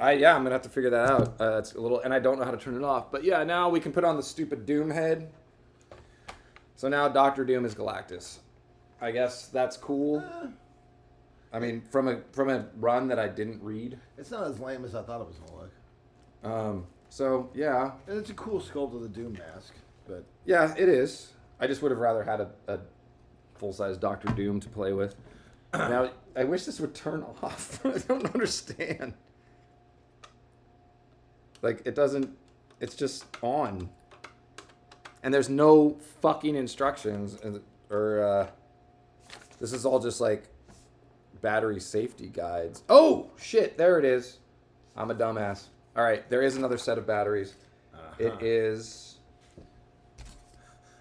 I'm gonna have to figure that out. It's a little, and I don't know how to turn it off. But yeah, now we can put on the stupid Doom head. So now Doctor Doom is Galactus. I guess that's cool. I mean, from a run that I didn't read. It's not as lame as I thought it was gonna look. So yeah. And it's a cool sculpt of the Doom mask, but Yeah, it is. I just would have rather had a full-size Doctor Doom to play with. Now, I wish this would turn off. I don't understand. Like, it doesn't... It's just on. And there's no fucking instructions. This is all just, like, battery safety guides. Oh, shit. There it is. I'm a dumbass. All right, there is another set of batteries. It is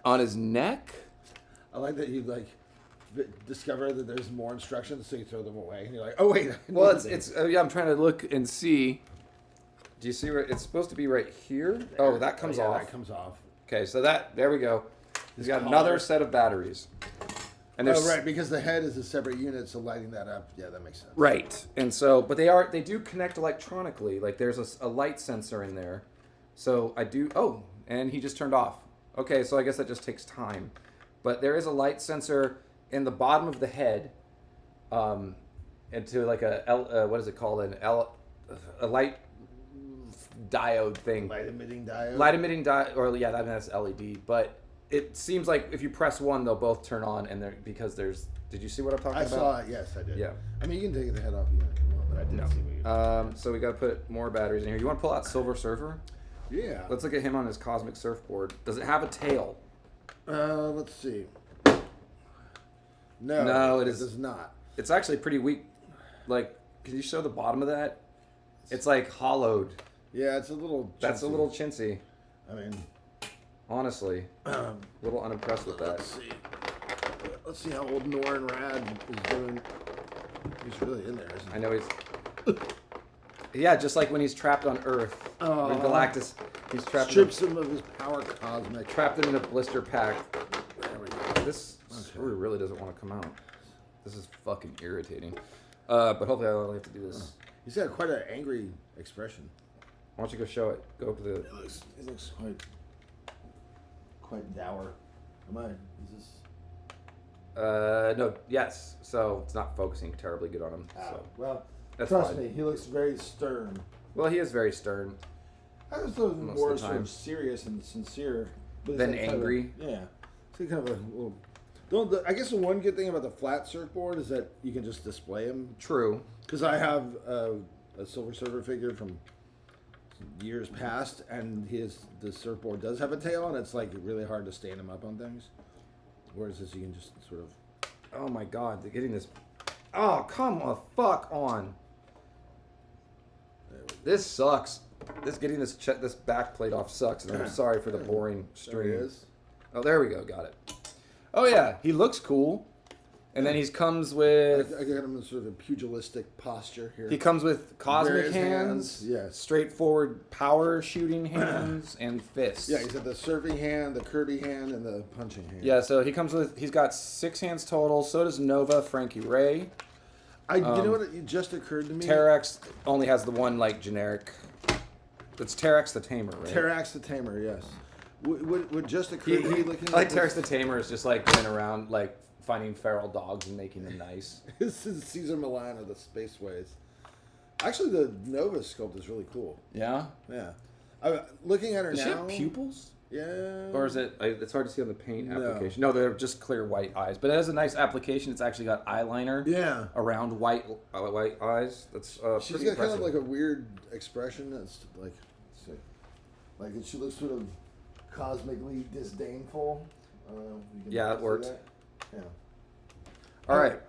on his neck. I like that you discover that there's more instructions, so you throw them away, and you're like, oh wait. Well, it's I'm trying to look and see. Do you see where it's supposed to be right here? Oh, that comes off. That comes off. Okay, so there we go. He's got another set of batteries. And Oh, right, because the head is a separate unit, so lighting that up, yeah, that makes sense. Right, and so, but they do connect electronically. Like there's a light sensor in there. So I do. Oh, and he just turned off. Okay, so I guess that just takes time. But there is a light sensor in the bottom of the head, into like what is it called? A light diode thing. Light emitting diode. Light emitting diode, or yeah, that's LED. But it seems like if you press one, they'll both turn on, and because there's. Did you see what I'm talking about? I saw it. Yes, I did. Yeah. I mean, you can take the head off if you want, but I didn't see what you. So we got to put more batteries in here. You want to pull out Silver Surfer? Yeah. Let's look at him on his cosmic surfboard. Does it have a tail? Let's see. No, it does not. It's actually pretty weak. Like, can you show the bottom of that? It's like hollowed. Yeah, it's a little. That's a little chintzy. I mean, honestly, a little unimpressed with that. Let's see how old Norrin Rad is doing. He's really in there, isn't he? I know he's. Yeah, just like when he's trapped on Earth. When Galactus, he's trapped. Strips him of his power cosmic. Trapped him in a blister pack. There we go. This story really doesn't want to come out. This is fucking irritating. But hopefully I only have to do this. He's got quite an angry expression. Why don't you go show it? Go up to the. He looks quite dour. Am I? Is this? No. Yes. So it's not focusing terribly good on him. So Well, that's trust fine. me, he looks very stern. Well, he is very stern. I was thought Most more of the sort time. of serious and sincere. But Than it's like angry? Kind of yeah. It's kind of a little. I guess the one good thing about the flat surfboard is that you can just display him. True. Because I have a Silver Surfer figure from years past, and the surfboard does have a tail, and it's like really hard to stand him up on things. Whereas this, you can just sort of. Oh my God! They're getting this. Oh come the fuck on! This sucks. Getting this back plate off sucks, and I'm sorry for the boring stream. There he is. Oh, there we go. Got it. Oh yeah, he looks cool. And then he comes with. I got him in sort of a pugilistic posture here. He comes with cosmic Various hands, yes. straightforward power shooting hands, and fists. Yeah, he's got the surfing hand, the Kirby hand, and the punching hand. Yeah, so he's got 6 hands total. So does Nova, Frankie Ray. You know what? It just occurred to me. Terrax only has the one like generic. It's Terrax the Tamer, right? Terrax the Tamer, yes. Would just occur to me looking I like at Terrax the Tamer is just like going around like finding feral dogs and making them nice. This is Caesar Milan of the Spaceways. Actually, the Nova sculpt is really cool. Yeah? Yeah. Looking at her Does now. she have pupils? Yeah. Or is it? It's hard to see on the paint application. No, they're just clear white eyes. But it has a nice application. It's actually got eyeliner. Yeah. Around white eyes. That's She's pretty got impressive. kind of like a weird expression. That's like, she looks sort of cosmically disdainful. Yeah, it works. Yeah. All right.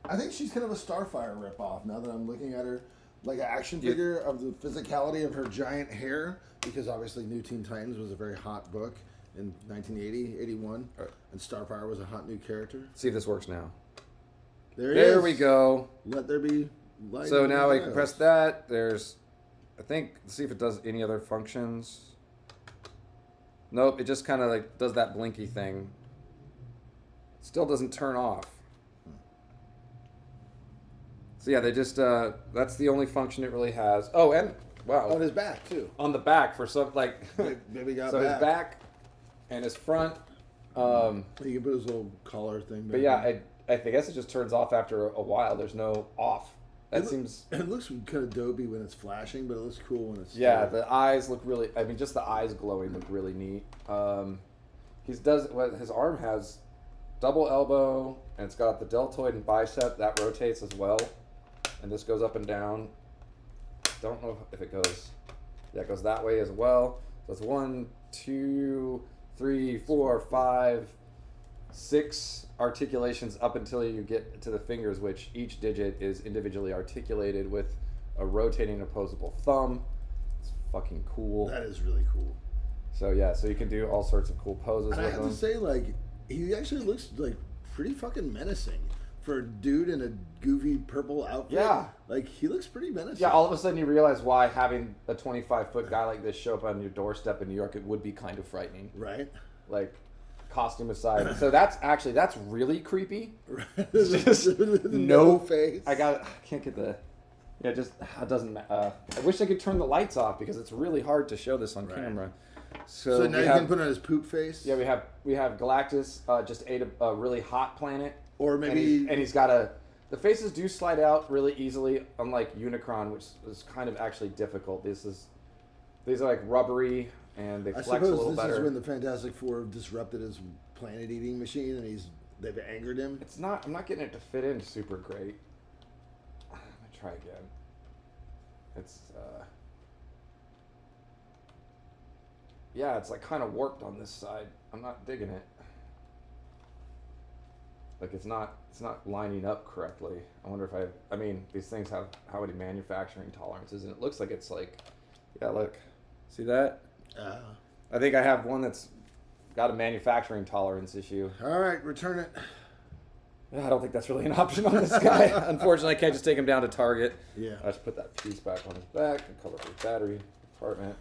I think she's kind of a Starfire ripoff now that I'm looking at her. like an action figure of the physicality of her giant hair, because obviously New Teen Titans was a very hot book in 1980, 81, Right. and Starfire was a hot new character. See if this works now. There There we go. Let there be light. So in now the I can press eyes. that. There's, I think, let's see if it does any other functions. Nope, it just kind of like does that blinky thing. Still doesn't turn off. So yeah, they just, that's the only function it really has. Oh, and, wow. On his back too. On the back for some, like, Maybe got so back. his back and his front. You can put his little collar thing. But yeah, I guess it just turns off after a while. There's no off. That seems. It looks kind of dopey when it's flashing, but it looks cool when it's. Yeah, still. the eyes look really. I mean, just the eyes glowing look really neat. His arm has double elbow, and it's got the deltoid and bicep that rotates as well, and this goes up and down. Don't know if it goes. Yeah, it goes that way as well. So it's 1, 2, 3, 4, 5, 6 articulations up until you get to the fingers, which each digit is individually articulated with a rotating opposable thumb. It's fucking cool. That is really cool. So yeah, so you can do all sorts of cool poses And I with have him. to say, like, he actually looks like pretty fucking menacing for a dude in a goofy purple outfit. Yeah. Like, he looks pretty menacing. Yeah, all of a sudden you realize why having a 25-foot guy like this show up on your doorstep in New York, it would be kind of frightening. Right? Like, costume aside. So that's really creepy. Just no face. I can't get the. Yeah, just it doesn't. I wish I could turn the lights off because it's really hard to show this on camera. So now we you have, can put on his poop face. Yeah, we have Galactus just ate a really hot planet. Or maybe. And he's got the faces do slide out really easily, unlike Unicron, which is kind of actually difficult. These are like rubbery and they I flex a little suppose this better. is when the Fantastic Four disrupted his planet-eating machine, and they've angered him. It's not. I'm not getting it to fit in super great. I'm gonna try again. It's yeah, it's like kind of warped on this side. I'm not digging it. Like it's not lining up correctly. I wonder if I mean, these things have how many manufacturing tolerances, and it looks like it's like, yeah, look, see that? I think I have one that's got a manufacturing tolerance issue. All right, return it. I don't think that's really an option on this guy. Unfortunately, I can't just take him down to Target. Yeah. I just put that piece back on his back and cover his battery compartment.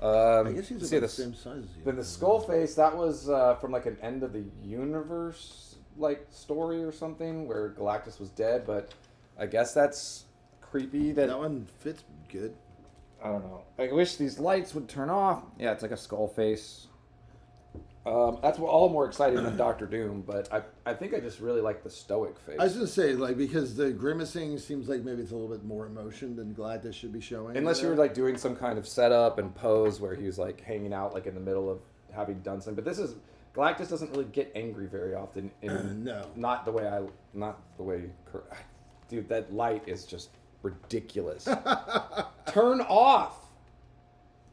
I guess he's see about the this. same size as you. Then the skull face, that was from like an end of the universe like story or something where Galactus was dead, but I guess that's creepy. That one fits good. I don't know. I wish these lights would turn off. Yeah, it's like a skull face. That's all more exciting than Doctor Doom, but I think I just really like the stoic face. I was gonna say, like, because the grimacing seems like maybe it's a little bit more emotion than Galactus should be showing. Unless you were like doing some kind of setup and pose where he was like hanging out like in the middle of having done something. But Galactus doesn't really get angry very often. No. Not the way. Dude, that light is just ridiculous. Turn off.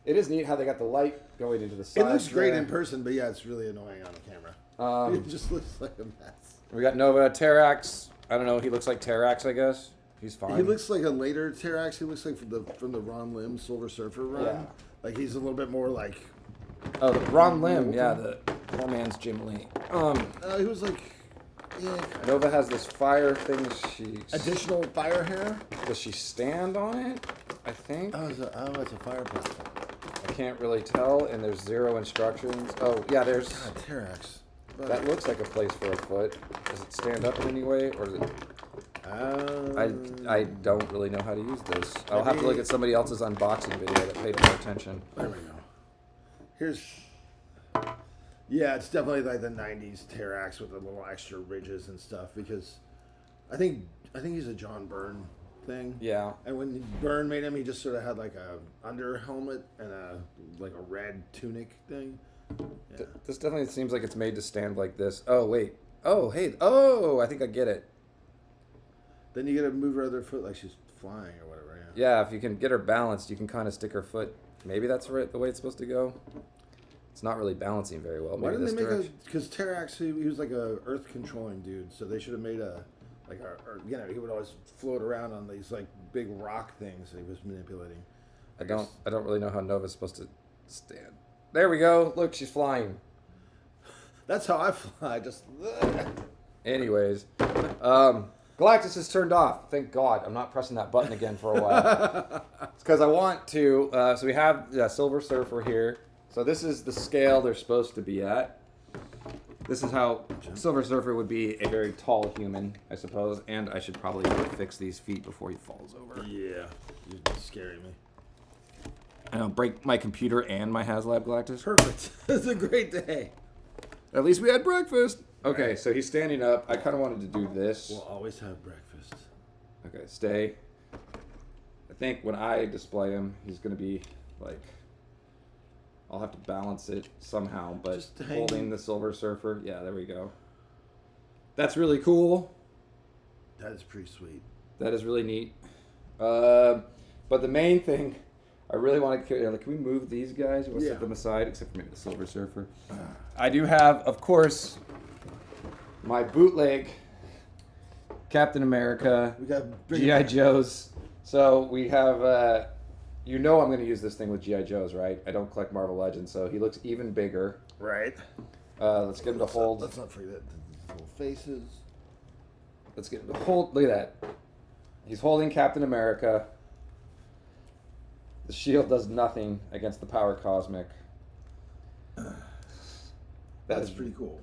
It is neat how they got the light going into the It side. looks great in person, but yeah, it's really annoying on the camera. It just looks like a mess. We got Nova Terrax. I don't know. He looks like Terrax, I guess. He's fine. He looks like a later Terrax. He looks like from the Ron Lim Silver Surfer run. Yeah. Like he's a little bit more like. Oh, the Ron Lim. Yeah, the poor man's Jim Lee. He was like. Yeah. Nova has this fire thing. Additional fire hair. Does she stand on it? I think. Oh, it's a fire platform. I can't really tell, and there's 0 instructions. Oh, yeah, there's... God, Terrax. That looks like a place for a foot. Does it stand up in any way, or is it... I don't really know how to use this. I'll have to look at somebody else's unboxing video that paid more attention. There we go. Here's... Yeah, it's definitely like the 90s Terrax with the little extra ridges and stuff, because I think he's a John Byrne thing. Yeah. And when Byrne made him, he just sort of had like a under helmet and a red tunic thing. Yeah. This definitely seems like it's made to stand like this. Oh, wait. Oh, hey. Oh, I think I get it. Then you gotta move her other foot like she's flying or whatever. Yeah, if you can get her balanced, you can kind of stick her foot. Maybe that's the way it's supposed to go. It's not really balancing very well. Why Maybe didn't this they make direction. because Terrax, he was like a earth controlling dude, so they should have made Like, he would always float around on these like big rock things that he was manipulating. I don't really know how Nova's supposed to stand. There we go. Look, she's flying. That's how I fly. Just. Anyways, Galactus is turned off. Thank God. I'm not pressing that button again for a while. It's because I want to. So we have the Silver Surfer here. So this is the scale they're supposed to be at. This is how Silver Surfer would be a very tall human, I suppose. And I should probably fix these feet before he falls over. Yeah, you're scaring me. I don't break my computer and my Haslab Galactus. Perfect. It's a great day. At least we had breakfast. Okay, so he's standing up. I kind of wanted to do this. We'll always have breakfast. Okay, stay. I think when I display him, he's going to be like... I'll have to balance it somehow, but Just holding the Silver Surfer. Yeah, there we go. That's really cool. That is pretty sweet. That is really neat. But the main thing... I really want to... Like, can we move these guys? We'll set them aside, except for maybe the Silver Surfer. I do have, of course, my bootleg Captain America, We got G.I. Joes. So we have... you know I'm going to use this thing with G.I. Joes, right? I don't collect Marvel Legends, so he looks even bigger. Right. Let's get him to hold... Let's not forget the little faces. Let's get him to hold... Look at that. He's holding Captain America. The shield does nothing against the power cosmic. That's pretty cool.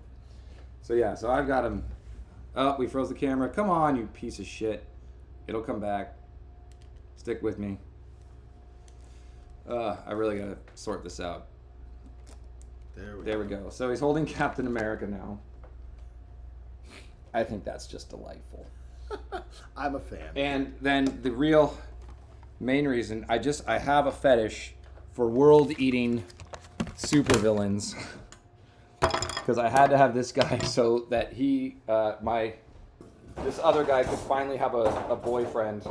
So yeah, so I've got him. Oh, we froze the camera. Come on, you piece of shit. It'll come back. Stick with me. I really gotta sort this out. There we go. So he's holding Captain America now. I think that's just delightful. I'm a fan. And then the real main reason, I have a fetish for world-eating supervillains. Because I had to have this guy so that he, this other guy could finally have a boyfriend.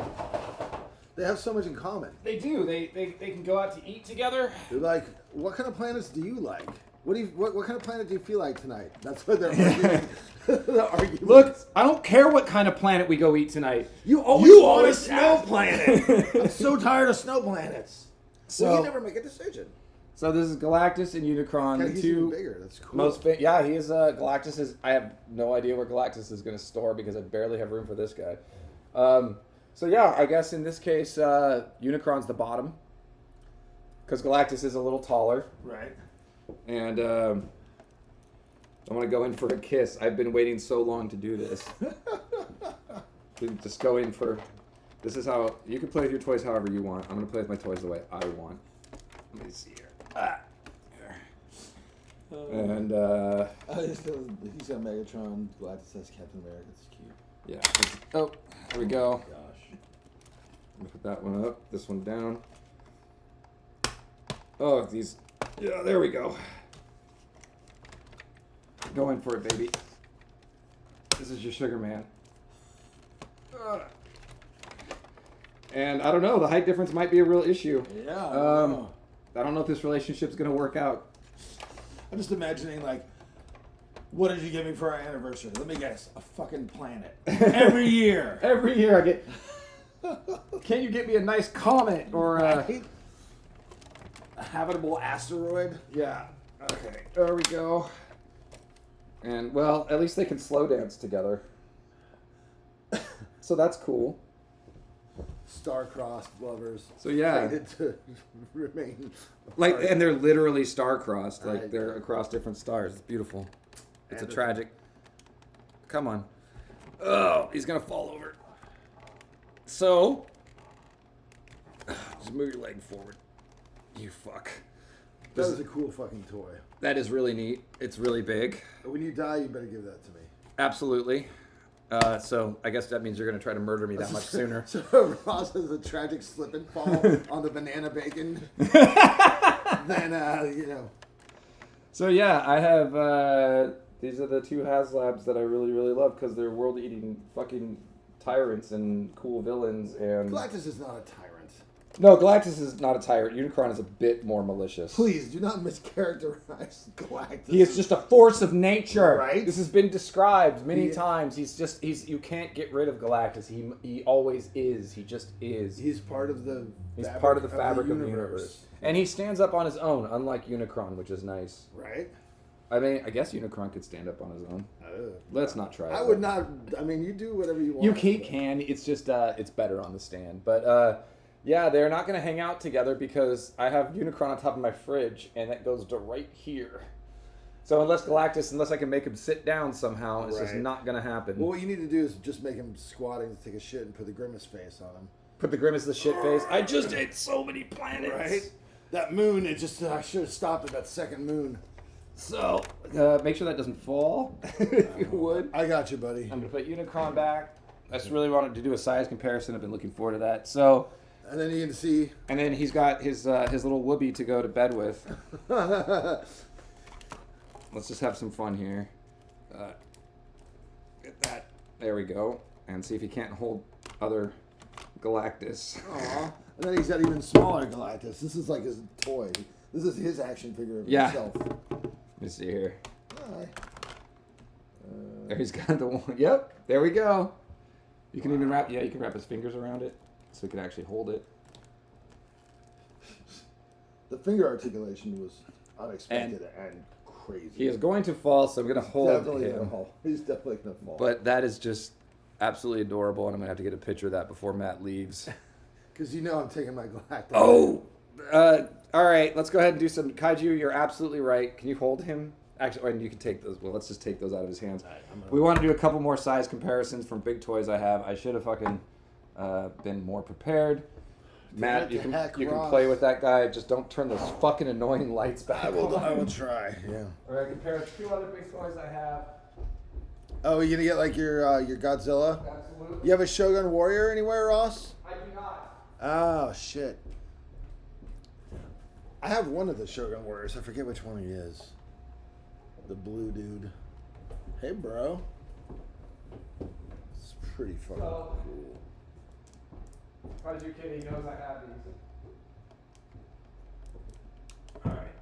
They have so much in common. They do. They can go out to eat together. They're like, what kind of planets do you like? What kind of planet do you feel like tonight? That's what they're arguing. The argument. Look, I don't care what kind of planet we go eat tonight. You always want a snow planet. I'm so tired of snow planets. So you never make a decision. So this is Galactus and Unicron, God, the he's two even bigger. That's cool. most yeah, he is Galactus is. I have no idea where Galactus is going to store because I barely have room for this guy. So yeah, I guess in this case, Unicron's the bottom because Galactus is a little taller. Right. And I'm gonna go in for a kiss. I've been waiting so long to do this. Just go in for. This is how you can play with your toys however you want. I'm gonna play with my toys the way I want. Let me see here. And He's got Megatron. Galactus has Captain America. It's cute. yeah. Oh, there we go. Gosh. I'm gonna put that one up. This one down. Oh, these. Yeah, there we go. Go in for it, baby. This is your sugar man. And I don't know, the height difference might be a real issue. Yeah. I don't know if this relationship's gonna work out. I'm just imagining, like, what did you give me for our anniversary? Let me guess. A fucking planet. Every year. Every year I get. Can you get me a nice comet or Right? A habitable asteroid? Yeah. Okay. There we go. And well, at least they can slow dance together. So that's cool. Star-crossed lovers. So yeah, Fated to remain like, apart. and they're literally star-crossed. Like Right. they're across different stars. It's beautiful. It's And a tragic. Come on. Oh, he's gonna fall over. So, just move your leg forward. You fuck. That was a cool fucking toy. That is really neat. It's really big. When you die, you better give that to me. Absolutely. So I guess that means you're gonna try to murder me that much sooner. So Ross has a tragic slip and fall on the banana bacon. Then, you know. So yeah, I have. These are the two Haslabs that I really, really love because they're world-eating fucking tyrants and cool villains. And Galactus is not a tyrant. No, Galactus is not a tyrant. Unicron is a bit more malicious. Please do not mischaracterize Galactus. He is just a force of nature. Right. This has been described many times. You can't get rid of Galactus. He always is. He just is. He's part of the fabric of the universe. And he stands up on his own, unlike Unicron, which is nice. Right. I mean, I guess Unicron could stand up on his own. Let's not try. I would not. I mean, you do whatever you want. He can. It's just it's better on the stand. But yeah, they're not going to hang out together because I have Unicron on top of my fridge, and that goes to right here. So unless I can make him sit down somehow, it's just not going to happen. Well, what you need to do is just make him squatting to take a shit and put the grimace face on him. Put the grimace the shit face. I just ate so many planets. Right. That moon. I should have stopped at that second moon. So make sure that doesn't fall. If you would. I got you, buddy. I'm going to put Unicron back. I just really wanted to do a size comparison. I've been looking forward to that. So. And then you can see. And then he's got his little whoopee to go to bed with. Let's just have some fun here. Get that. There we go. And see if he can't hold other Galactus. Aww. And then he's got even smaller Galactus. This is like his toy. This is his action figure of himself. Let me see here. Hi. There he's got the one. Yep. There we go. You can even wrap. Yeah, you can wrap his fingers around it. So he can actually hold it. The finger articulation was unexpected and crazy. He is going to fall, so I'm going to hold him. He's definitely going to fall. But that is just absolutely adorable, and I'm going to have to get a picture of that before Matt leaves. Because you know I'm taking my Galactus. Oh! All right, let's go ahead and do some Kaiju. You're absolutely right. Can you hold him? Actually, and you can take those. Well, let's just take those out of his hands. Right, we want to do a couple more size comparisons from big toys I have. I should have fucking... been more prepared. Matt, you can play with that guy. Just don't turn those fucking annoying lights back. I will try. Yeah. All right, compare two other big toys I have. Oh, you gonna get like your Godzilla? Absolutely. You have a Shogun Warrior anywhere, Ross? I do not. Oh shit. I have one of the Shogun Warriors. I forget which one he is. The blue dude. Hey, bro. It's pretty fucking cool. Kaiju Kitty knows I have these. Alright.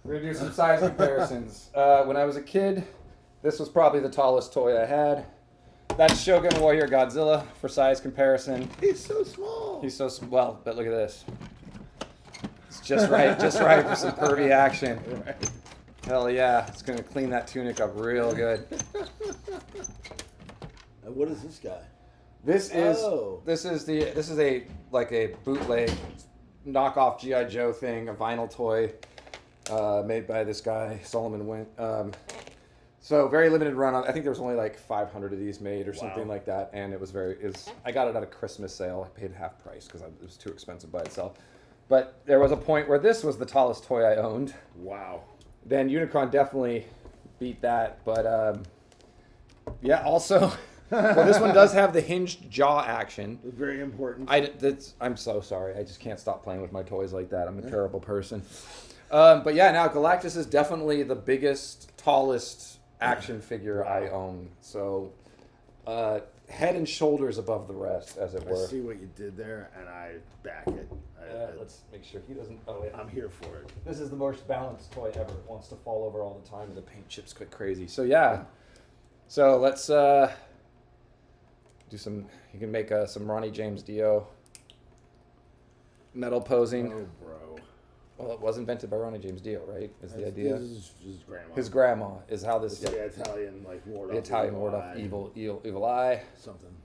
We're going to do some size comparisons. When I was a kid, this was probably the tallest toy I had. That's Shogun Warrior Godzilla for size comparison. He's so small. He's so small, but look at this. It's just right for some pervy action. Right. Hell yeah, it's going to clean that tunic up real good. And what is this guy? This is a bootleg knockoff G.I. Joe thing, a vinyl toy made by this guy Solomon Wint. So very limited run. I think there was only like 500 of these made or something like that, and I got it at a Christmas sale. I paid half price because it was too expensive by itself. But there was a point where this was the tallest toy I owned. Wow. Then Unicron definitely beat that, but yeah, also. Well, this one does have the hinged jaw action. Very important. I'm so sorry. I just can't stop playing with my toys like that. I'm a terrible person. But yeah, now Galactus is definitely the biggest, tallest action figure I own. So head and shoulders above the rest, as it were. I see what you did there, and I back it. Let's make sure he doesn't... Oh, wait. I'm here for it. This is the most balanced toy ever. It wants to fall over all the time, and the paint chips go crazy. So yeah. So let's... do some. You can make some Ronnie James Dio metal posing. Oh, bro. Well, it was invented by Ronnie James Dio, right? Is the idea? His grandma. His grandma is how this. The Italian ward off. The Italian ward off evil eye. Something.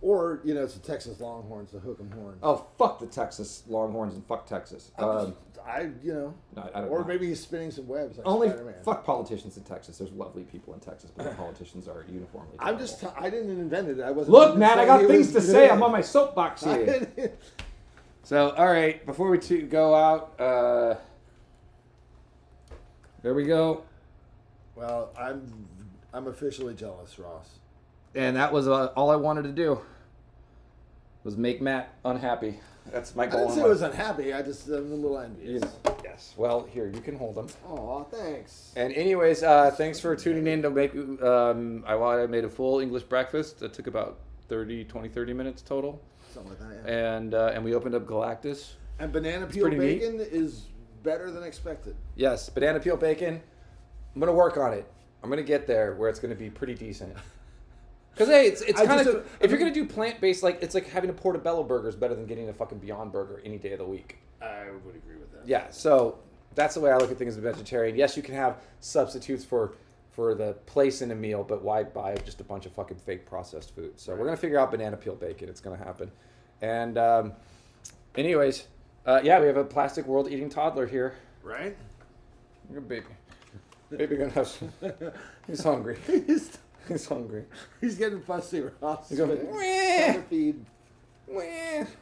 Or it's the Texas Longhorns, the hook 'em horns. Oh, fuck the Texas Longhorns and fuck Texas. No, or maybe he's spinning some webs like only Spider-Man. Fuck politicians in Texas. There's lovely people in Texas, but the politicians are uniformly terrible. I didn't invent it. I wasn't. Look, man, I got things to say. I'm on my soapbox here. So, all right, before we go out, there we go. Well, I'm officially jealous, Ross. And that was all I wanted to do. Was make Matt unhappy. That's my goal. I didn't say I was unhappy. I'm a little envious. Yes. Well, here, you can hold them. Aw, thanks. And anyways, thanks for tuning in to make... I made a full English breakfast. It took about 30 minutes total. Something like that, yeah. And we opened up Galactus. And banana peel pretty neat. bacon is better than expected. Yes, banana peel bacon. I'm gonna work on it. I'm gonna get there where it's gonna be pretty decent. Because hey, it's kind of if you're gonna do plant-based, like it's like having a portobello burger is better than getting a fucking Beyond Burger any day of the week. I would agree with that. Yeah, so that's the way I look at things as a vegetarian. Yes, you can have substitutes for the place in a meal, but why buy just a bunch of fucking fake processed food? So we're gonna figure out banana peel bacon. It's gonna happen. And anyways, yeah, we have a plastic world eating toddler here. Right? Look at baby. Baby gonna have some. He's hungry. He's hungry. He's getting fussy, Ross. He's going, trying to feed.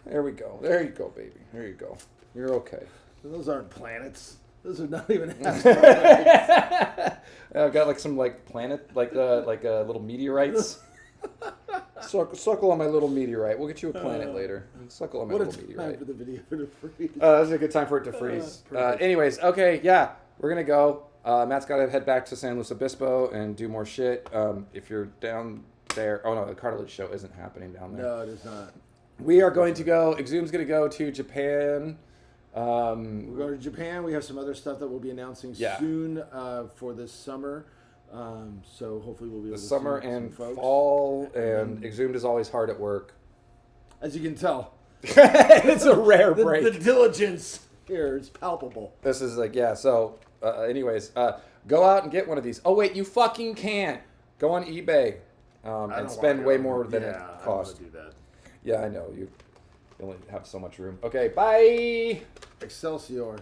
There we go. There you go, baby. There you go. You're okay. Those aren't planets. Those are not even asteroids. I've got like some like planet, like little meteorites. Suckle on my little meteorite. We'll get you a planet later. Suckle on my little meteorite. For the video to freeze. That's a good time for it to freeze. Anyways, okay, yeah, we're gonna go. Matt's got to head back to San Luis Obispo and do more shit. If you're down there, oh no, the cartilage show isn't happening down there. No, it is not. We are going to go. Exhumed's going to go to Japan. We're going to Japan. We have some other stuff that we'll be announcing soon for this summer. So hopefully we'll be able to summer see and some folks. fall. And Exhumed is always hard at work. As you can tell, It's a rare break. The diligence here is palpable. This is like, yeah, so anyways, go out and get one of these. Oh, wait, you fucking can't. Go on eBay and spend way more than it costs. I don't want to do that. Yeah, I know. You only have so much room. Okay, bye. Excelsior.